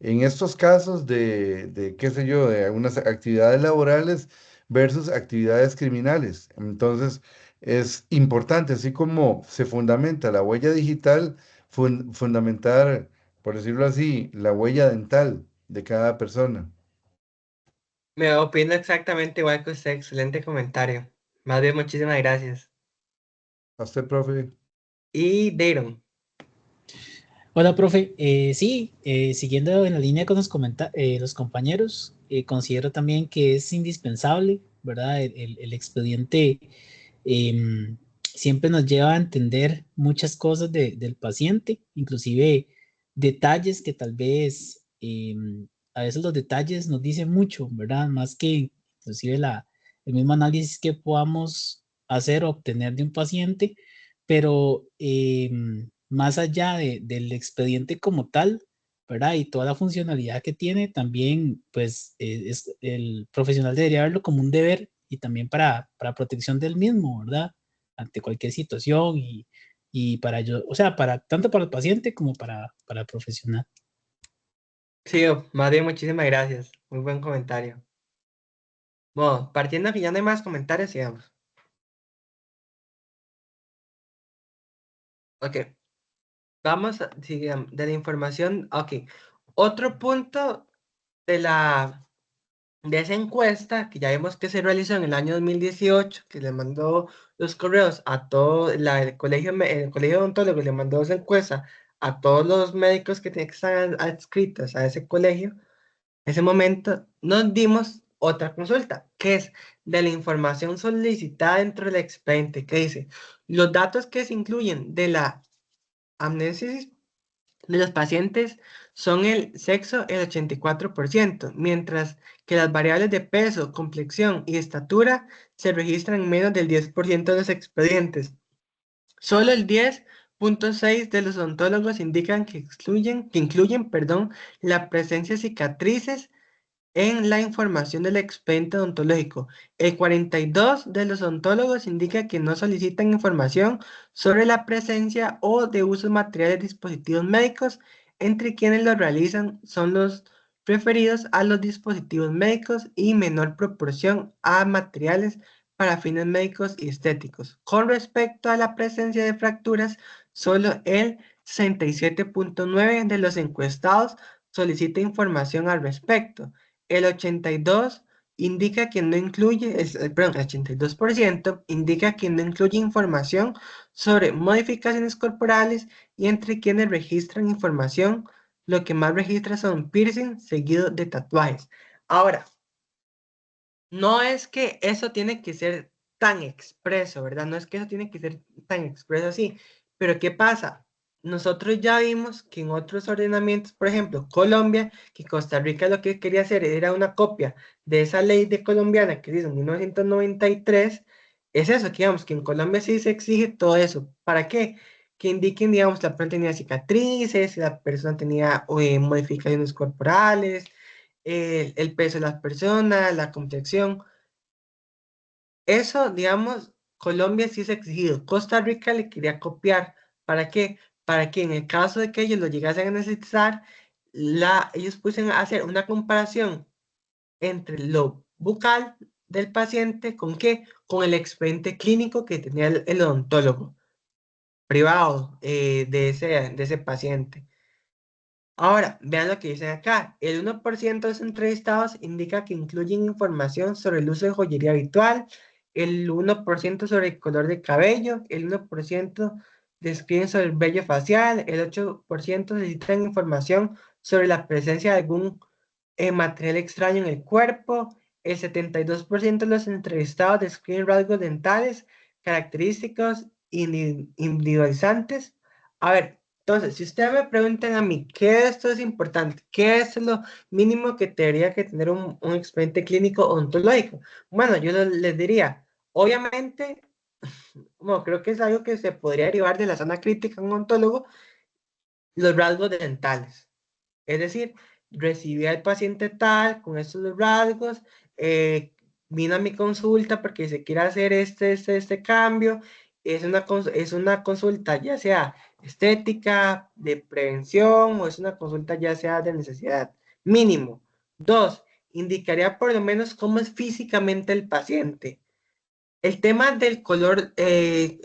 en estos casos qué sé yo, de algunas actividades laborales versus actividades criminales. Entonces, es importante, así como se fundamenta la huella digital, fundamentar, por decirlo así, la huella dental de cada persona. Me opino exactamente igual que usted. Excelente comentario. Más bien, muchísimas gracias. ¿A usted, profe? Y Dayron. Hola, profe. Sí, siguiendo en la línea con los compañeros, considero también que es indispensable, ¿verdad? El expediente siempre nos lleva a entender muchas cosas del paciente, inclusive detalles que tal vez, a veces los detalles nos dicen mucho, ¿verdad? Más que inclusive el mismo análisis que podamos hacer o obtener de un paciente, pero más allá del expediente como tal, ¿verdad? Y toda la funcionalidad que tiene, también, pues, el profesional debería verlo como un deber y también para protección del mismo, ¿verdad? Ante cualquier situación y para yo, o sea, tanto para el paciente como para el profesional. Sí, más bien, muchísimas gracias. Muy buen comentario. Bueno, partiendo que ya no hay más comentarios, sigamos. Ok, vamos de la información. Ok, otro punto de de esa encuesta que ya vimos que se realizó en el año 2018, que le mandó los correos a todo el colegio odontólogo le mandó esa encuesta a todos los médicos que tienen que estar adscritos a ese colegio. En ese momento nos dimos otra consulta, que es de la información solicitada dentro del expediente, que dice, los datos que se incluyen de la amnesis de los pacientes son el sexo el 84%, mientras que las variables de peso, complexión y estatura se registran en menos del 10% de los expedientes. Solo el 10,6% de los odontólogos indican que incluyen, perdón, la presencia de cicatrices en la información del expediente odontológico. El 42% de los odontólogos indica que no solicitan información sobre la presencia o de usos materiales de dispositivos médicos, entre quienes lo realizan son los referidos a los dispositivos médicos y menor proporción a materiales para fines médicos y estéticos. Con respecto a la presencia de fracturas, solo el 67,9% de los encuestados solicita información al respecto. El 82 indica que no incluye, perdón, el 82% indica que no incluye información sobre modificaciones corporales y entre quienes registran información, lo que más registra son piercing seguido de tatuajes. Ahora, no es que eso tiene que ser tan expreso, ¿verdad? No es que eso tiene que ser tan expreso así. Pero ¿qué pasa? Nosotros ya vimos que en otros ordenamientos, por ejemplo, Colombia, que Costa Rica lo que quería hacer era una copia de esa ley de colombiana que hizo en 1993, es eso, que digamos que en Colombia sí se exige todo eso. ¿Para qué? que indiquen, digamos, la persona tenía cicatrices, si la persona tenía modificaciones corporales, el peso de las personas, la complexión. Eso, digamos, Colombia sí es exigido. Costa Rica le quería copiar. ¿Para qué? Para que en el caso de que ellos lo llegasen a necesitar, ellos pudiesen hacer una comparación entre lo bucal del paciente con qué, con el expediente clínico que tenía el odontólogo privado de ese paciente. Ahora, vean lo que dicen acá. El 1% de los entrevistados indica que incluyen información sobre el uso de joyería habitual, el 1% sobre el color de cabello, el 1% describen sobre el vello facial, el 8% necesitan información sobre la presencia de algún material extraño en el cuerpo, el 72% de los entrevistados describen rasgos dentales, característicos individualizantes. A ver, entonces, si ustedes me preguntan a mí, ¿qué de esto es importante? ¿Qué es lo mínimo que debería que tener un expediente clínico odontológico? Bueno, yo les diría, obviamente, bueno, creo que es algo que se podría derivar de la zona crítica en un odontólogo, los rasgos dentales. Es decir, recibí al paciente tal, con estos rasgos, vino a mi consulta porque se quiere hacer este cambio. Es una consulta ya sea estética, de prevención o es una consulta ya sea de necesidad. Mínimo. Dos, indicaría por lo menos cómo es físicamente el paciente. El tema del color del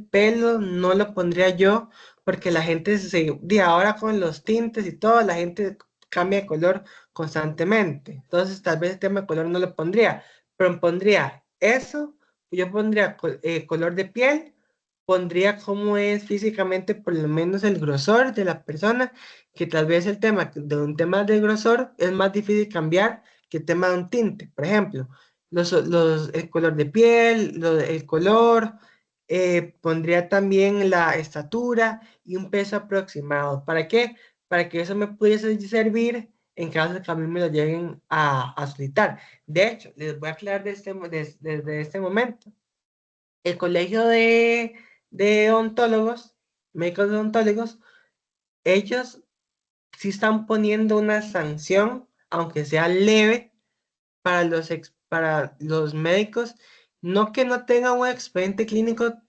pelo no lo pondría yo porque la gente de ahora con los tintes y todo, la gente cambia de color constantemente. Entonces tal vez el tema de color no lo pondría, pero pondría eso, yo pondría color de piel, pondría cómo es físicamente por lo menos el grosor de la persona, que tal vez el tema de un tema de grosor es más difícil cambiar que el tema de un tinte, por ejemplo el color de piel, el color, pondría también la estatura y un peso aproximado. ¿Para qué? Para que eso me pudiese servir en caso de que a mí me lo lleguen a solicitar. De hecho, les voy a aclarar desde este momento. El colegio de odontólogos, médicos odontólogos, ellos sí están poniendo una sanción, aunque sea leve, para los médicos, no que no tengan un expediente clínico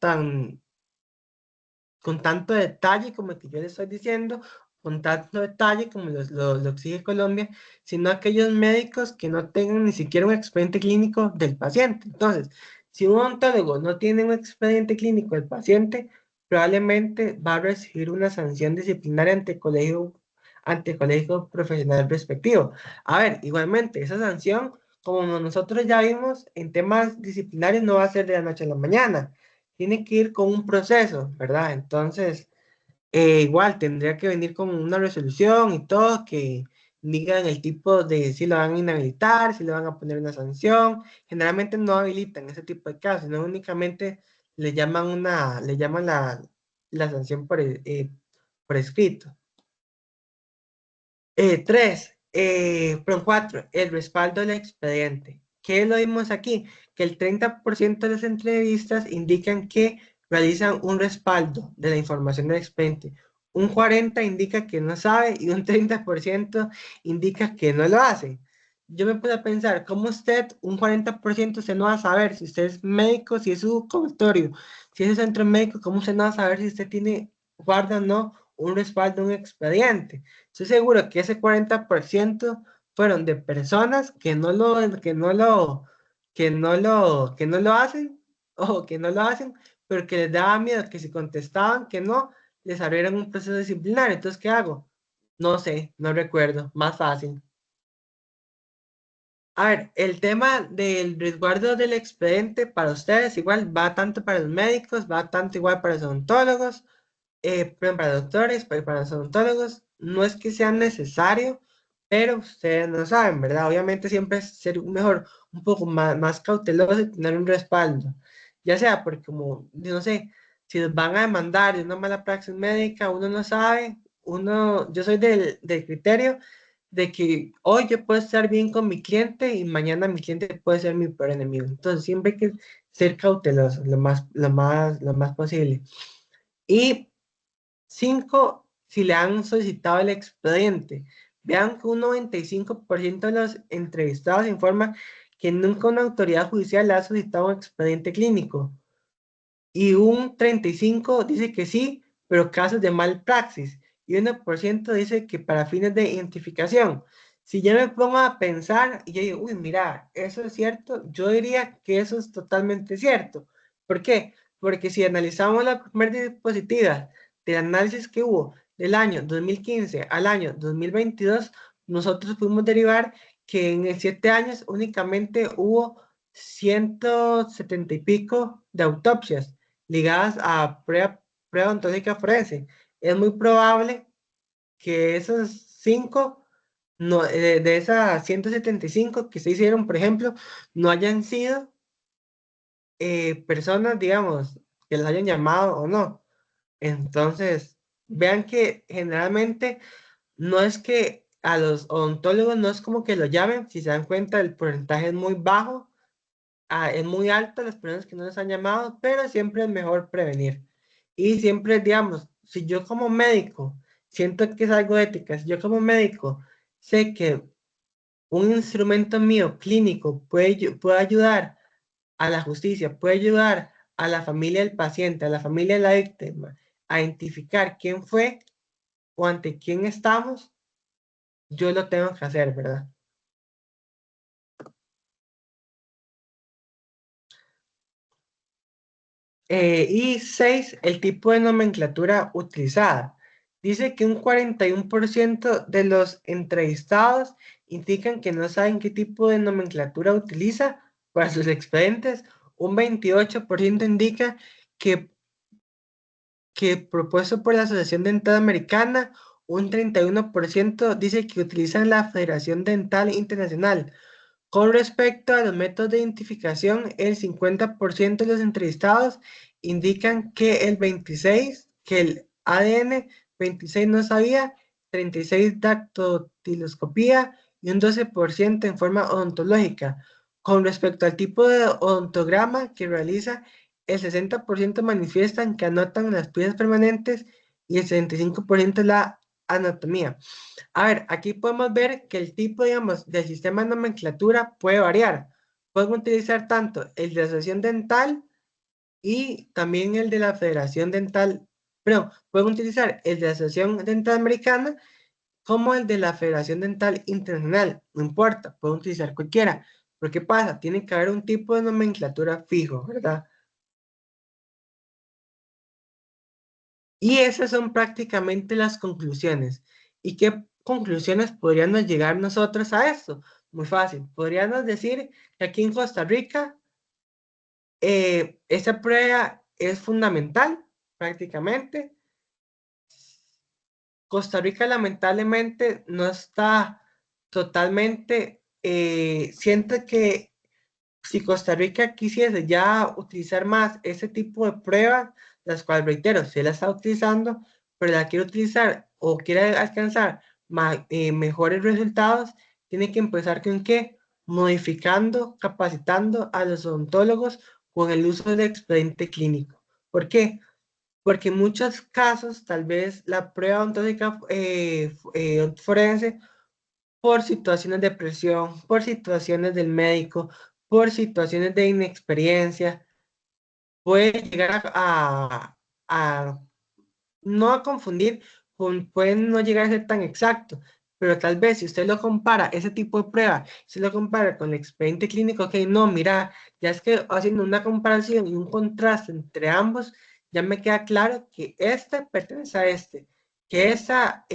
con tanto detalle como el que yo les estoy diciendo, con tanto detalle como lo exige Colombia, sino aquellos médicos que no tengan ni siquiera un expediente clínico del paciente. Entonces, si un odontólogo no tiene un expediente clínico del paciente, probablemente va a recibir una sanción disciplinaria ante el colegio profesional respectivo. A ver, igualmente, esa sanción, como nosotros ya vimos, en temas disciplinarios no va a ser de la noche a la mañana, tiene que ir con un proceso, ¿verdad? Entonces, igual tendría que venir con una resolución y todo que digan el tipo de si lo van a inhabilitar, si le van a poner una sanción. Generalmente no habilitan ese tipo de casos, sino únicamente le llaman la sanción por escrito. Cuatro, el respaldo del expediente. ¿Qué lo vimos aquí? Que el 30% de las entrevistas indican que realizan un respaldo de la información del expediente. Un 40% indica que no sabe y un 30% indica que no lo hace. Yo me puse a pensar, ¿cómo usted, un 40% se no va a saber si usted es médico, si es su consultorio, si es el centro médico, cómo se no va a saber si usted guarda o no un respaldo, un expediente? Estoy seguro que ese 40% fueron de personas que no lo hacen o que no lo hacen, pero que les daba miedo que si contestaban que no, les abrieran un proceso disciplinario. Entonces, ¿qué hago? No sé, no recuerdo, más fácil. A ver, el tema del resguardo del expediente para ustedes igual va tanto para los médicos, va tanto igual para los odontólogos, perdón, para doctores, para los odontólogos, no es que sea necesario, pero ustedes no saben, ¿verdad? Obviamente siempre es ser mejor, un poco más cauteloso y tener un respaldo, ya sea porque como, yo no sé, si los van a demandar de una mala praxis médica, uno no sabe, yo soy del criterio de que hoy yo puedo estar bien con mi cliente y mañana mi cliente puede ser mi peor enemigo. Entonces siempre hay que ser cauteloso lo más posible. Y 5, si le han solicitado el expediente. Vean que un 95% de los entrevistados informa que nunca una autoridad judicial le ha solicitado un expediente clínico. Y un 35% dice que sí, pero casos de malpraxis. Y 1% dice que para fines de identificación. Si yo me pongo a pensar y yo digo, uy, mira, eso es cierto, yo diría que eso es totalmente cierto. ¿Por qué? Porque si analizamos la primera diapositiva del análisis que hubo del año 2015 al año 2022, nosotros pudimos derivar que en 7 años únicamente hubo 170 y pico de autopsias ligadas a prueba ontológica forense. Es muy probable que esos 5, no, de esas 175 que se hicieron, por ejemplo, no hayan sido personas, digamos, que las hayan llamado o no. Entonces, vean que generalmente no es que a los odontólogos no es como que lo llamen, si se dan cuenta el porcentaje es muy bajo, es muy alto las personas que no les han llamado, pero siempre es mejor prevenir. Y siempre, digamos, si yo como médico siento que es algo ética, si yo como médico sé que un instrumento mío clínico puede ayudar a la justicia, puede ayudar a la familia del paciente, a la familia de la víctima, a identificar quién fue o ante quién estamos, yo lo tengo que hacer, ¿verdad? Y 6, el tipo de nomenclatura utilizada. Dice que un 41% de los entrevistados indican que no saben qué tipo de nomenclatura utiliza para sus expedientes. Un 28% indica que propuesto por la Asociación Dental Americana, un 31% dice que utilizan la Federación Dental Internacional. Con respecto a los métodos de identificación, el 50% de los entrevistados indican que que el ADN 26 no sabía, 36 dactiloscopía y un 12% en forma odontológica. Con respecto al tipo de odontograma que realiza, el 60% manifiestan que anotan las piezas permanentes y el 65% la anatomía. A ver, aquí podemos ver que el tipo, digamos, del sistema de nomenclatura puede variar. Pueden utilizar tanto el de la Asociación Dental y también el de la Federación Dental, perdón, pueden utilizar el de la Asociación Dental Americana como el de la Federación Dental Internacional. No importa, pueden utilizar cualquiera. Pero ¿qué pasa? Tiene que haber un tipo de nomenclatura fijo, ¿verdad? Y esas son prácticamente las conclusiones. ¿Y qué conclusiones podríamos llegar nosotros a esto? Muy fácil. Podríamos decir que aquí en Costa Rica esta prueba es fundamental, prácticamente. Costa Rica lamentablemente no está totalmente, siento que si Costa Rica quisiese ya utilizar más ese tipo de pruebas, las cuales reitero, si la está utilizando, pero la quiere utilizar o quiere alcanzar mejores resultados, tiene que empezar con qué? Modificando, capacitando a los odontólogos con el uso del expediente clínico. ¿Por qué? Porque en muchos casos, tal vez la prueba odontológica forense por situaciones de presión, por situaciones del médico, por situaciones de inexperiencia, puede llegar a no a confundir, puede no llegar a ser tan exacto, pero tal vez si usted lo compara, ese tipo de prueba, si lo compara con el expediente clínico, que no, mira, ya es que haciendo una comparación y un contraste entre ambos, ya me queda claro que este pertenece a este, que esa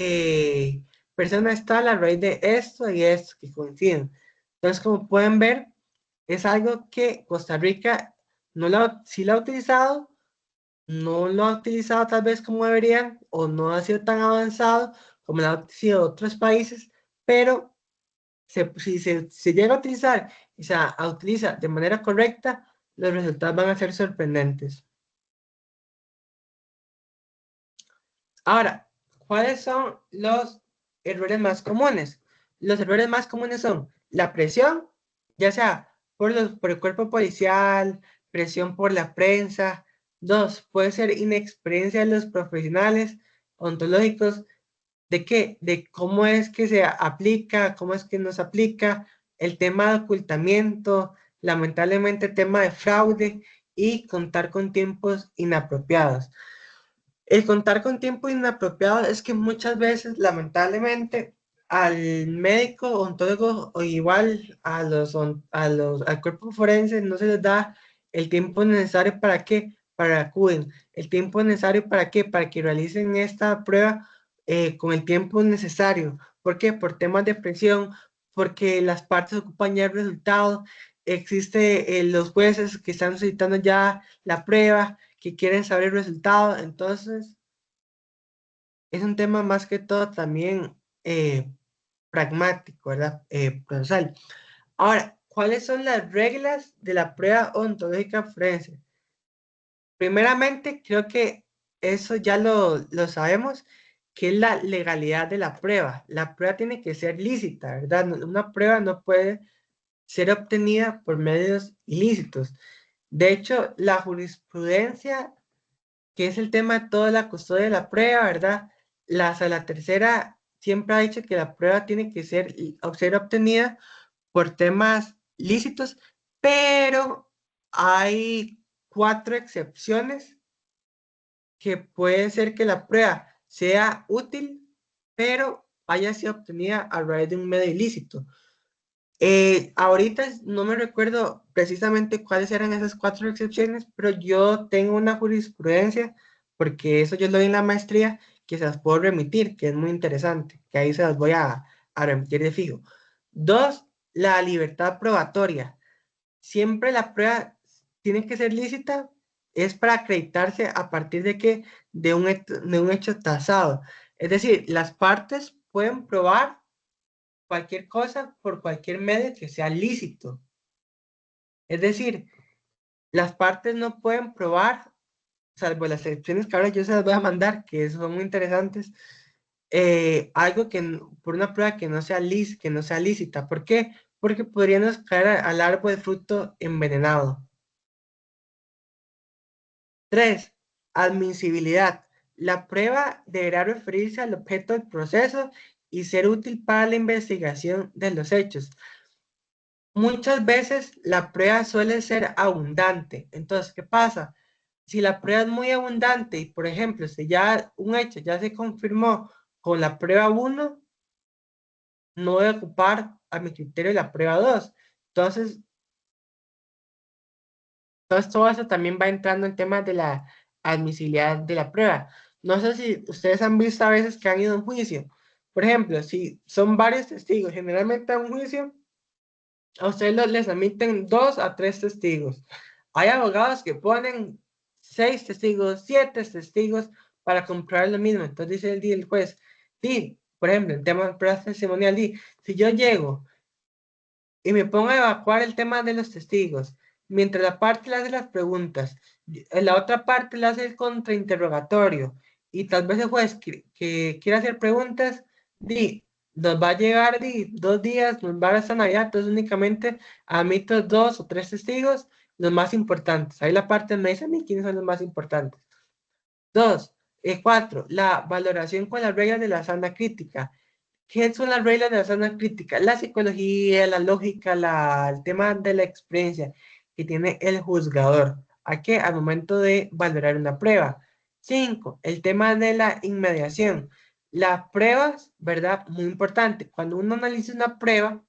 persona está a la raíz de esto y esto que coinciden. Entonces, como pueden ver, es algo que Costa Rica no sí la ha utilizado, no lo ha utilizado tal vez como deberían o no ha sido tan avanzado como lo han sido otros países, pero si se llega a utilizar y se utiliza de manera correcta, los resultados van a ser sorprendentes. Ahora, ¿cuáles son los errores más comunes? Los errores más comunes son la presión, ya sea por el cuerpo policial, presión por la prensa, 2, puede ser inexperiencia de los profesionales ontológicos. ¿De qué? De cómo es que se aplica, cómo es que nos aplica, el tema de ocultamiento, lamentablemente tema de fraude y contar con tiempos inapropiados. El contar con tiempos inapropiados es que muchas veces, lamentablemente, al médico ontólogo o igual al cuerpo forense no se les da el tiempo necesario para que acuden, el tiempo necesario para qué, para que realicen esta prueba con el tiempo necesario. ¿Por qué? Por temas de presión, porque las partes ocupan ya el resultado, existe los jueces que están solicitando ya la prueba, que quieren saber el resultado, entonces es un tema más que todo también pragmático, ¿verdad? Procesal. Ahora, ¿cuáles son las reglas de la prueba ontológica forense? Primeramente, creo que eso ya lo sabemos, que es la legalidad de la prueba. La prueba tiene que ser lícita, ¿verdad? Una prueba no puede ser obtenida por medios ilícitos. De hecho, la jurisprudencia, que es el tema de toda la custodia de la prueba, ¿verdad? La tercera siempre ha dicho que la prueba tiene que ser obtenida por temas lícitos, pero hay 4 excepciones que puede ser que la prueba sea útil, pero haya sido obtenida a través de un medio ilícito. Ahorita no me recuerdo precisamente cuáles eran esas 4 excepciones, pero yo tengo una jurisprudencia, porque eso yo lo vi en la maestría, que se las puedo remitir, que es muy interesante, que ahí se las voy a remitir de fijo. 2, la libertad probatoria. Siempre la prueba tiene que ser lícita, es para acreditarse a partir de que de un hecho tasado. Es decir, las partes pueden probar cualquier cosa por cualquier medio que sea lícito. Es decir, las partes no pueden probar, salvo las excepciones que ahora yo se las voy a mandar, que son muy interesantes, algo que por una prueba que no sea lícita. ¿Por qué? Porque podríamos caer al árbol de fruto envenenado. 3, admisibilidad. La prueba deberá referirse al objeto del proceso y ser útil para la investigación de los hechos. Muchas veces la prueba suele ser abundante. Entonces, ¿qué pasa? Si la prueba es muy abundante y, por ejemplo, si ya un hecho ya se confirmó con la prueba 1, no debe ocupar a mi criterio la prueba 2. Entonces todo eso también va entrando en temas de la admisibilidad de la prueba. No sé si ustedes han visto a veces que han ido a un juicio. Por ejemplo, si son varios testigos, generalmente a un juicio, a ustedes les admiten 2 a 3 testigos. Hay abogados que ponen 6 testigos, 7 testigos para comprobar lo mismo. Entonces dice el juez, por ejemplo, el tema de prueba testimonial, si yo llego y me pongo a evacuar el tema de los testigos, mientras la parte le hace las preguntas, la otra parte le hace el contrainterrogatorio, y tal vez el juez que quiera hacer preguntas, nos va a llegar 2 días, nos va a dar esta Navidad, entonces únicamente admito 2 o 3 testigos, los más importantes. Ahí la parte me dice a mí quiénes son los más importantes. 2, 4, la valoración con las reglas de la sana crítica. ¿Qué son las reglas de la sana crítica? La psicología, la lógica, el tema de la experiencia que tiene el juzgador. ¿A qué? Al momento de valorar una prueba. 5, el tema de la inmediación. Las pruebas, ¿verdad? Muy importante. Cuando uno analiza una prueba,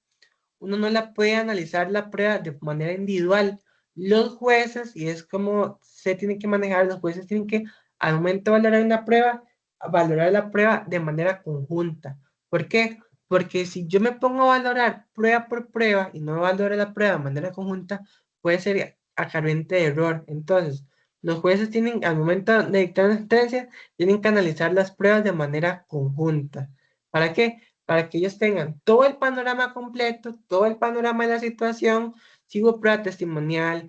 uno no la puede analizar la prueba de manera individual. Los jueces, y es como se tiene que manejar, los jueces tienen que, al momento de valorar una prueba, valorar la prueba de manera conjunta. ¿Por qué? Porque si yo me pongo a valorar prueba por prueba y no valoro la prueba de manera conjunta, puede ser acarreante de error. Entonces, los jueces tienen, al momento de dictar una sentencia, tienen que analizar las pruebas de manera conjunta. ¿Para qué? Para que ellos tengan todo el panorama completo, todo el panorama de la situación, si hubo prueba testimonial,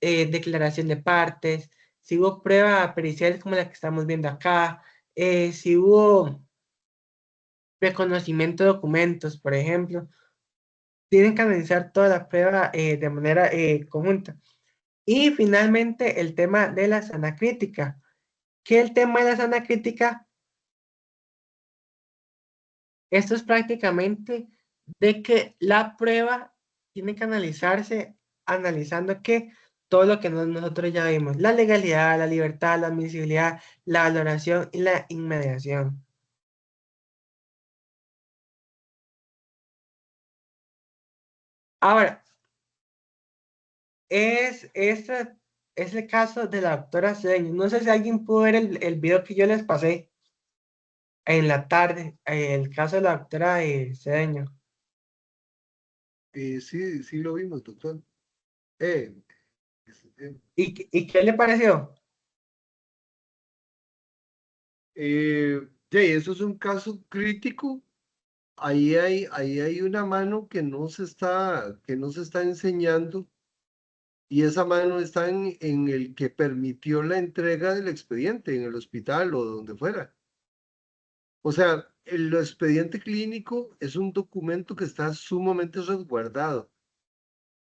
declaración de partes, si hubo prueba pericial como la que estamos viendo acá, si hubo reconocimiento de documentos, por ejemplo, tienen que analizar toda la prueba de manera conjunta. Y finalmente el tema de la sana crítica. ¿Qué es el tema de la sana crítica? Esto es prácticamente de que la prueba tiene que analizarse analizando que todo lo que nosotros ya vimos, la legalidad, la libertad, la admisibilidad, la valoración y la inmediación. Ahora, este es el caso de la doctora Cedeño. No sé si alguien pudo ver el video que yo les pasé en la tarde, el caso de la doctora Cedeño. Sí, sí lo vimos, doctor. Eh, ¿Y qué le pareció? Eso es un caso crítico. Ahí hay una mano que no se está enseñando, y esa mano está en el que permitió la entrega del expediente en el hospital o donde fuera. O sea, el expediente clínico es un documento que está sumamente resguardado.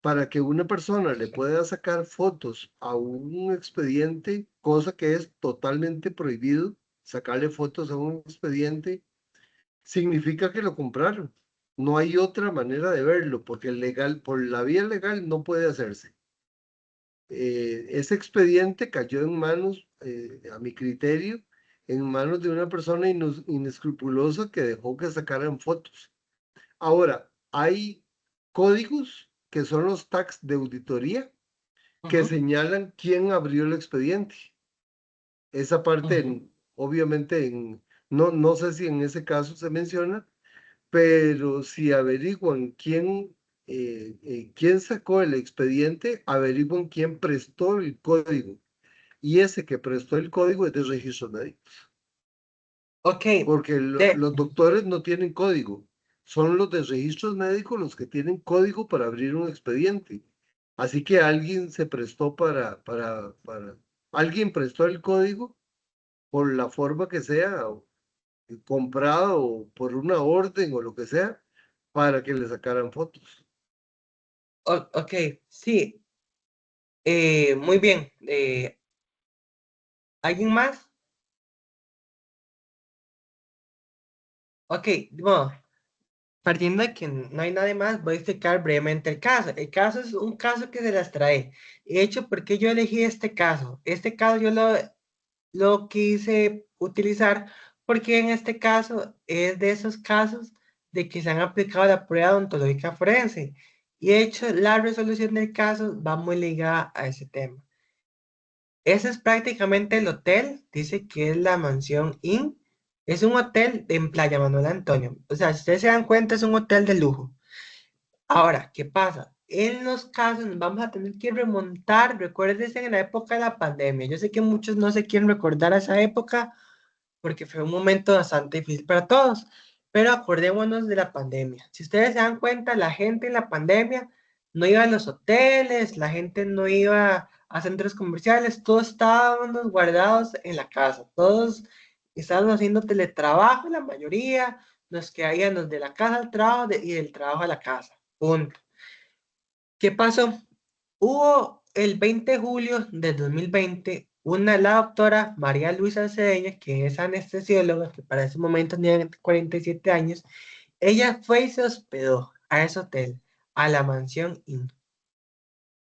Para que una persona le pueda sacar fotos a un expediente, cosa que es totalmente prohibido, sacarle fotos a un expediente, significa que lo compraron. No hay otra manera de verlo, porque legal, por la vía legal no puede hacerse. Ese expediente cayó en manos, a mi criterio, en manos de una persona inescrupulosa que dejó que sacaran fotos. Ahora, hay códigos que son los tags de auditoría que Ujú, señalan quién abrió el expediente. Esa parte, ujú. obviamente, no sé si en ese caso se menciona, pero si averiguan quién sacó el expediente, averiguan quién prestó el código. Y ese que prestó el código es de registro médico, Ok, porque los doctores no tienen código. Son los de registros médicos los que tienen código para abrir un expediente. Así que alguien se prestó alguien prestó el código por la forma que sea, o comprado o por una orden o lo que sea, para que le sacaran fotos. ok, sí, muy bien. ¿Alguien más? Ok, bueno, partiendo de que no hay nadie más, voy a explicar brevemente el caso. El caso es un caso que se las trae. De hecho, ¿por qué yo elegí este caso? Este caso yo lo quise utilizar porque en este caso es de esos casos de que se han aplicado la prueba odontológica forense. Y de hecho, la resolución del caso va muy ligada a ese tema. Ese es prácticamente el hotel, dice que es la Mansión Inn. Es un hotel en Playa Manuel Antonio. O sea, si ustedes se dan cuenta, es un hotel de lujo. Ahora, ¿qué pasa? En los casos nos vamos a tener que remontar, recuérdense en la época de la pandemia. Yo sé que muchos no se quieren recordar a esa época porque fue un momento bastante difícil para todos, pero acordémonos de la pandemia. Si ustedes se dan cuenta, la gente en la pandemia no iba a los hoteles, la gente no iba a centros comerciales, todos estábamos guardados en la casa, todos estábamos haciendo teletrabajo, la mayoría, nos quedábamos de la casa al trabajo y del trabajo a la casa. Punto. ¿Qué pasó? Hubo el 20 de julio del 2020 la doctora María Luisa Cedeño, que es anestesióloga, que para ese momento tenía 47 años, ella fue y se hospedó a ese hotel, a la Mansión Inn.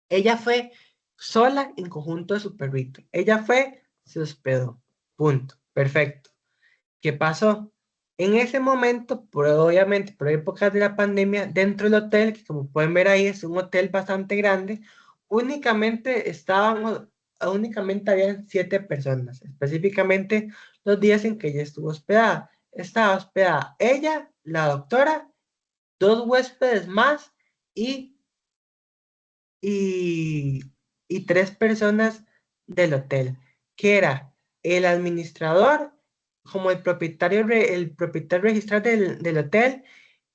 Ella fue sola en conjunto de su perrito. Ella fue, se hospedó. Punto. Perfecto. ¿Qué pasó? En ese momento, obviamente por épocas de la pandemia, dentro del hotel, que como pueden ver ahí es un hotel bastante grande, únicamente habían 7 personas, específicamente los días en que ella estuvo hospedada. Estaba hospedada ella, la doctora, 2 huéspedes más y, y, y 3 personas del hotel, que era el administrador, como el propietario registral del hotel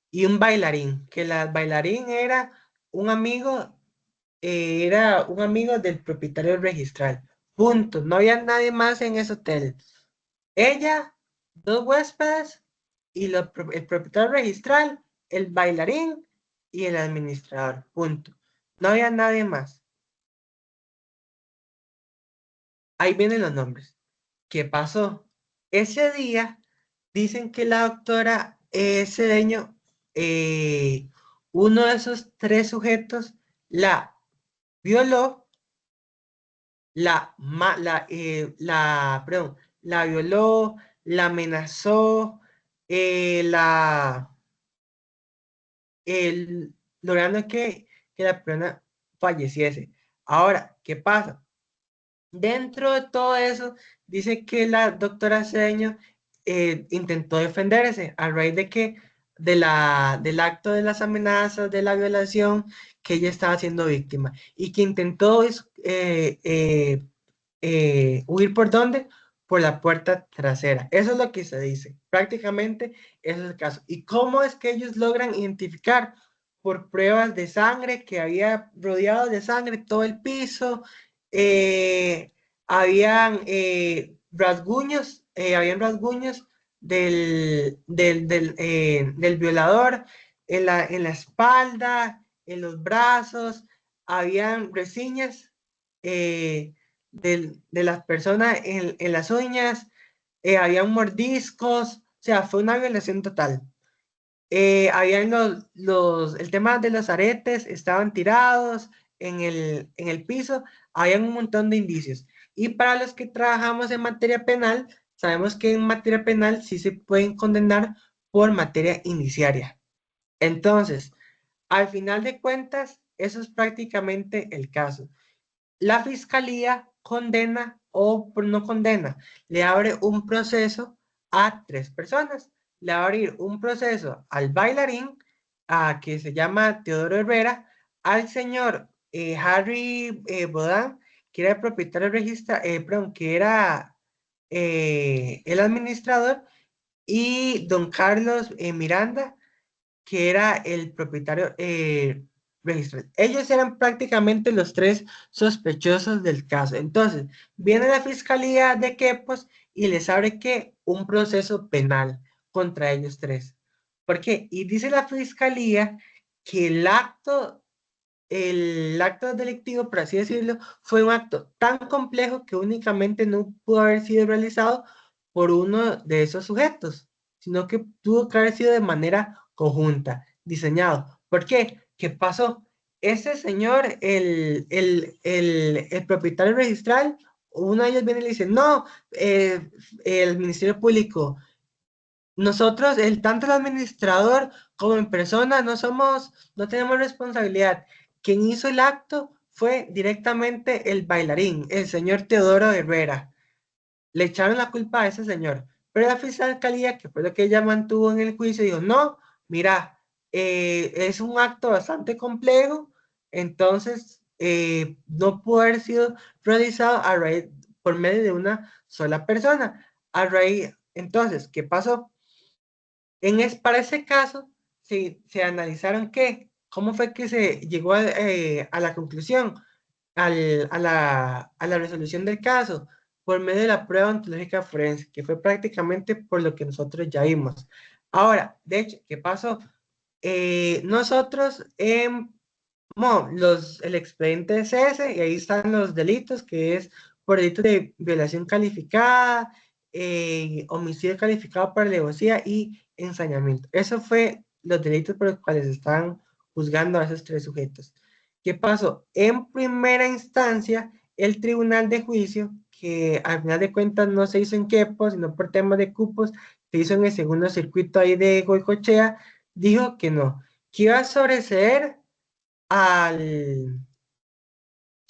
y un bailarín, que el bailarín era un amigo del propietario registral. Punto. No había nadie más en ese hotel. Ella, 2 huéspedes y el propietario registral, el bailarín y el administrador. Punto. No había nadie más. ahí vienen los nombres. ¿Qué pasó? Ese día dicen que la doctora Cedeño, uno de esos 3 sujetos, la violó, la violó, la amenazó, la, logrando que la persona falleciese. Ahora, ¿qué pasa? Dentro de todo eso, dice que la doctora Cedeño intentó defenderse a raíz de que del acto de las amenazas, de la violación que ella estaba siendo víctima y que intentó huir ¿por dónde? Por la puerta trasera. Eso es lo que se dice. Prácticamente ese es el caso. ¿Y cómo es que ellos logran identificar? Por pruebas de sangre que había rodeado de sangre todo el piso. Habían rasguños del violador en la espalda, en los brazos, habían reseñas de las personas en las uñas, habían mordiscos, o sea, fue una violación total. Habían el tema de los aretes, estaban tirados en el piso, habían un montón de indicios. Y para los que trabajamos en materia penal, sabemos que en materia penal sí se pueden condenar por materia indiciaria. Entonces, al final de cuentas, eso es prácticamente el caso. La fiscalía condena o no condena, le abre un proceso a 3 personas. Le va a abrir un proceso al bailarín, que se llama Teodoro Herrera, al señor Harry Bodán, que era el propietario que era el administrador, y don Carlos Miranda, que era el propietario registral. Ellos eran prácticamente los 3 sospechosos del caso. Entonces, viene la fiscalía de Quepos y les abre que un proceso penal contra ellos 3. ¿Por qué? Y dice la fiscalía que el acto delictivo, por así decirlo, fue un acto tan complejo que únicamente no pudo haber sido realizado por uno de esos sujetos, sino que tuvo que haber sido de manera conjunta, diseñado. ¿Por qué? ¿Qué pasó? Ese señor, el propietario registral, uno de ellos viene y le dice, no, el Ministerio Público, nosotros, tanto el administrador como en persona, no tenemos responsabilidad. Quien hizo el acto fue directamente el bailarín, el señor Teodoro Herrera. Le echaron la culpa a ese señor. Pero la fiscalía, que fue lo que ella mantuvo en el juicio, dijo, no, mira, es un acto bastante complejo, entonces no pudo haber sido realizado por medio de una sola persona. Entonces, ¿qué pasó? Para ese caso, se analizaron cómo fue que se llegó a la conclusión, a la resolución del caso, por medio de la prueba ontológica forense, que fue prácticamente por lo que nosotros ya vimos. Ahora, de hecho, ¿qué pasó? Nosotros, el expediente es ese, y ahí están los delitos, que es por delitos de violación calificada, homicidio calificado por alevosía y ensañamiento. Eso fue los delitos por los cuales están juzgando a esos 3 sujetos. ¿Qué pasó? En primera instancia, el tribunal de juicio, que al final de cuentas no se hizo en Quepos, sino por temas de cupos, se hizo en el segundo circuito ahí de Goicoechea, dijo que no, que iba a sobreseer al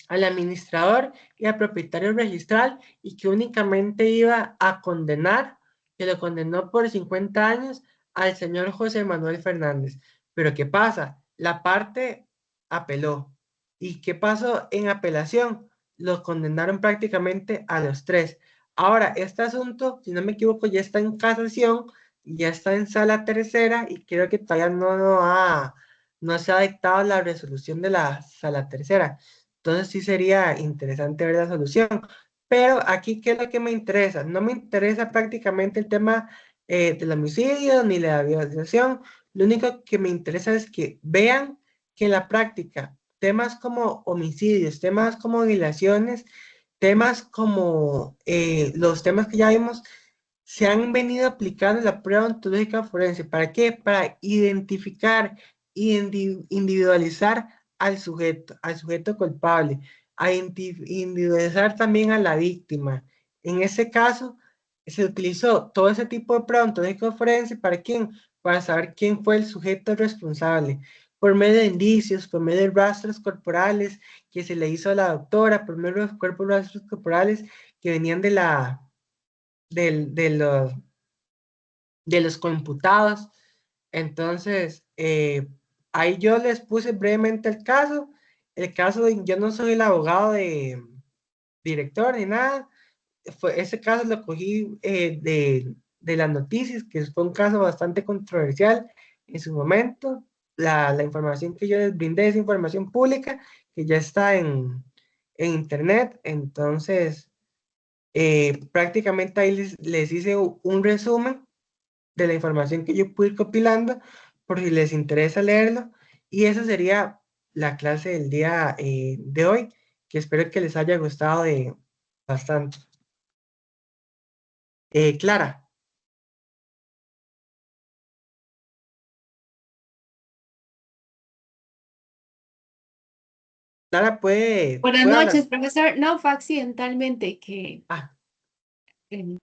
administrador y al propietario registral, y que únicamente iba a condenar, que lo condenó por 50 años al señor José Manuel Fernández. Pero ¿qué pasa? La parte apeló. ¿Y qué pasó en apelación? Lo condenaron prácticamente a los 3. Ahora, este asunto, si no me equivoco, ya está en casación, ya está en sala tercera, y creo que todavía no se ha dictado la resolución de la sala tercera. Entonces sí sería interesante ver la solución. Pero aquí, ¿qué es lo que me interesa? No me interesa prácticamente el tema del homicidio ni la violación. Lo único que me interesa es que vean que en la práctica temas como homicidios, temas como violaciones, temas como los temas que ya vimos se han venido aplicando en la prueba ontológica forense. ¿Para qué? Para identificar y individualizar al sujeto culpable, a individualizar también a la víctima. En ese caso, se utilizó todo ese tipo de prueba ontológica forense. ¿Para quién? Para saber quién fue el sujeto responsable, por medio de indicios, por medio de rastros corporales que se le hizo a la doctora, por medio de los cuerpos rastros corporales que venían de los computados. Entonces, ahí yo les puse brevemente el caso. Yo no soy el abogado de director ni nada. Ese caso lo cogí de las noticias, que fue un caso bastante controversial en su momento. La información que yo les brindé es información pública que ya está en internet. Entonces, prácticamente ahí les hice un resumen de la información que yo pude ir compilando por si les interesa leerlo. Y esa sería la clase del día de hoy, que espero que les haya gustado bastante. Clara. Clara Buenas puede hablar. noches, profesor. No, fue accidentalmente que... Ah, eh,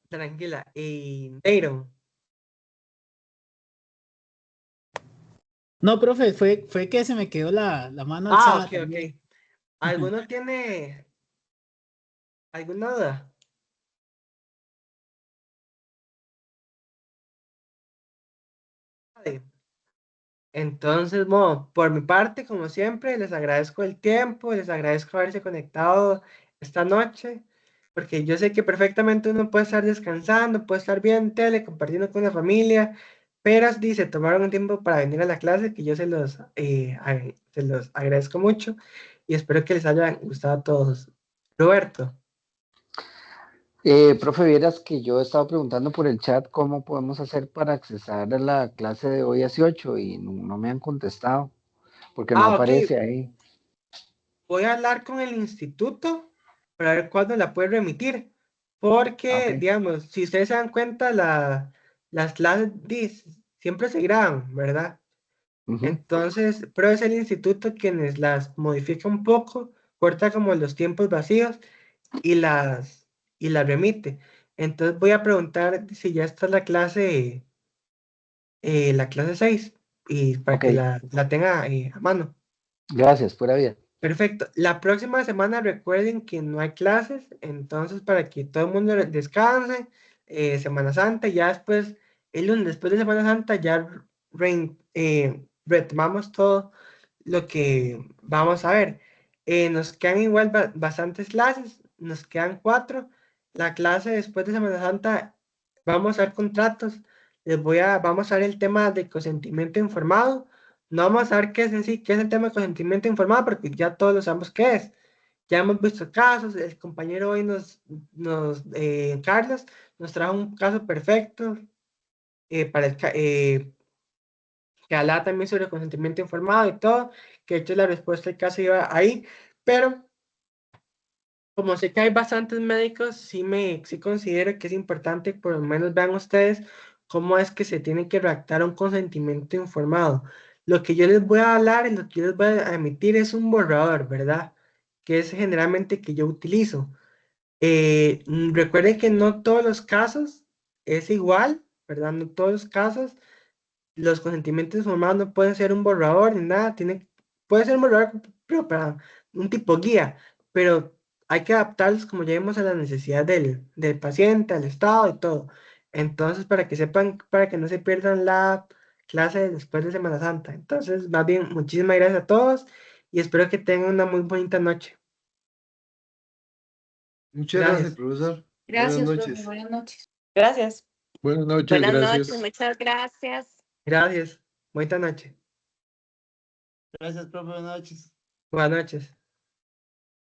tranquila. Dayron. No, profe, fue que se me quedó la mano alzada Ok. también. ¿Alguno tiene alguna duda? Vale. Entonces, bueno, por mi parte, como siempre, les agradezco el tiempo, les agradezco haberse conectado esta noche, porque yo sé que perfectamente uno puede estar descansando, puede estar viendo tele, compartiendo con la familia, pero se tomaron un tiempo para venir a la clase, que yo se los agradezco mucho y espero que les haya gustado a todos. Roberto. Profe, vieras que yo estaba preguntando por el chat cómo podemos hacer para accesar a la clase de hoy a 18 y no me han contestado porque no Ok, aparece ahí. voy a hablar con el instituto para ver cuándo la puede remitir, Ok. porque, digamos, si ustedes se dan cuenta, las clases siempre se graban, ¿verdad? Ujú. Entonces, pero es el instituto quienes las modifica un poco, corta como los tiempos vacíos y las remite. Entonces voy a preguntar si ya está la clase 6 y para Ok, que la tenga a mano. gracias, pura vida. Perfecto. La próxima semana recuerden que no hay clases, entonces para que todo el mundo descanse, Semana Santa, ya después, el lunes después de Semana Santa, ya retomamos todo lo que vamos a ver. Nos quedan igual bastantes clases, nos quedan 4. La clase después de Semana Santa, vamos a ver contratos, vamos a ver el tema de consentimiento informado. No vamos a ver qué es en sí, qué es el tema de consentimiento informado, porque ya todos lo sabemos qué es. Ya hemos visto casos, el compañero hoy Carlos, nos trajo un caso perfecto que hablaba también sobre consentimiento informado y todo, que de hecho la respuesta del caso iba ahí, pero como sé que hay bastantes médicos, sí considero que es importante que por lo menos vean ustedes cómo es que se tiene que redactar un consentimiento informado. Lo que yo les voy a hablar y lo que yo les voy a emitir es un borrador, ¿verdad? Que es generalmente que yo utilizo. Recuerden que no todos los casos es igual, ¿verdad? No todos los casos los consentimientos informados no pueden ser un borrador ni nada, puede ser un borrador pero para un tipo guía, pero hay que adaptarlos, como ya vimos, a las necesidades del paciente, al estado y todo. Entonces, para que sepan, para que no se pierdan la clase después de Semana Santa. Entonces, más bien, muchísimas gracias a todos y espero que tengan una muy bonita noche. Muchas gracias, Gracias. profesor. Buenas Gracias, profe. noches. Buenas noches. Gracias. Buenas noches, Buenas noches, gracias. muchas gracias. Gracias. Bonita noche. Gracias, profe. Buenas noches. Buenas noches.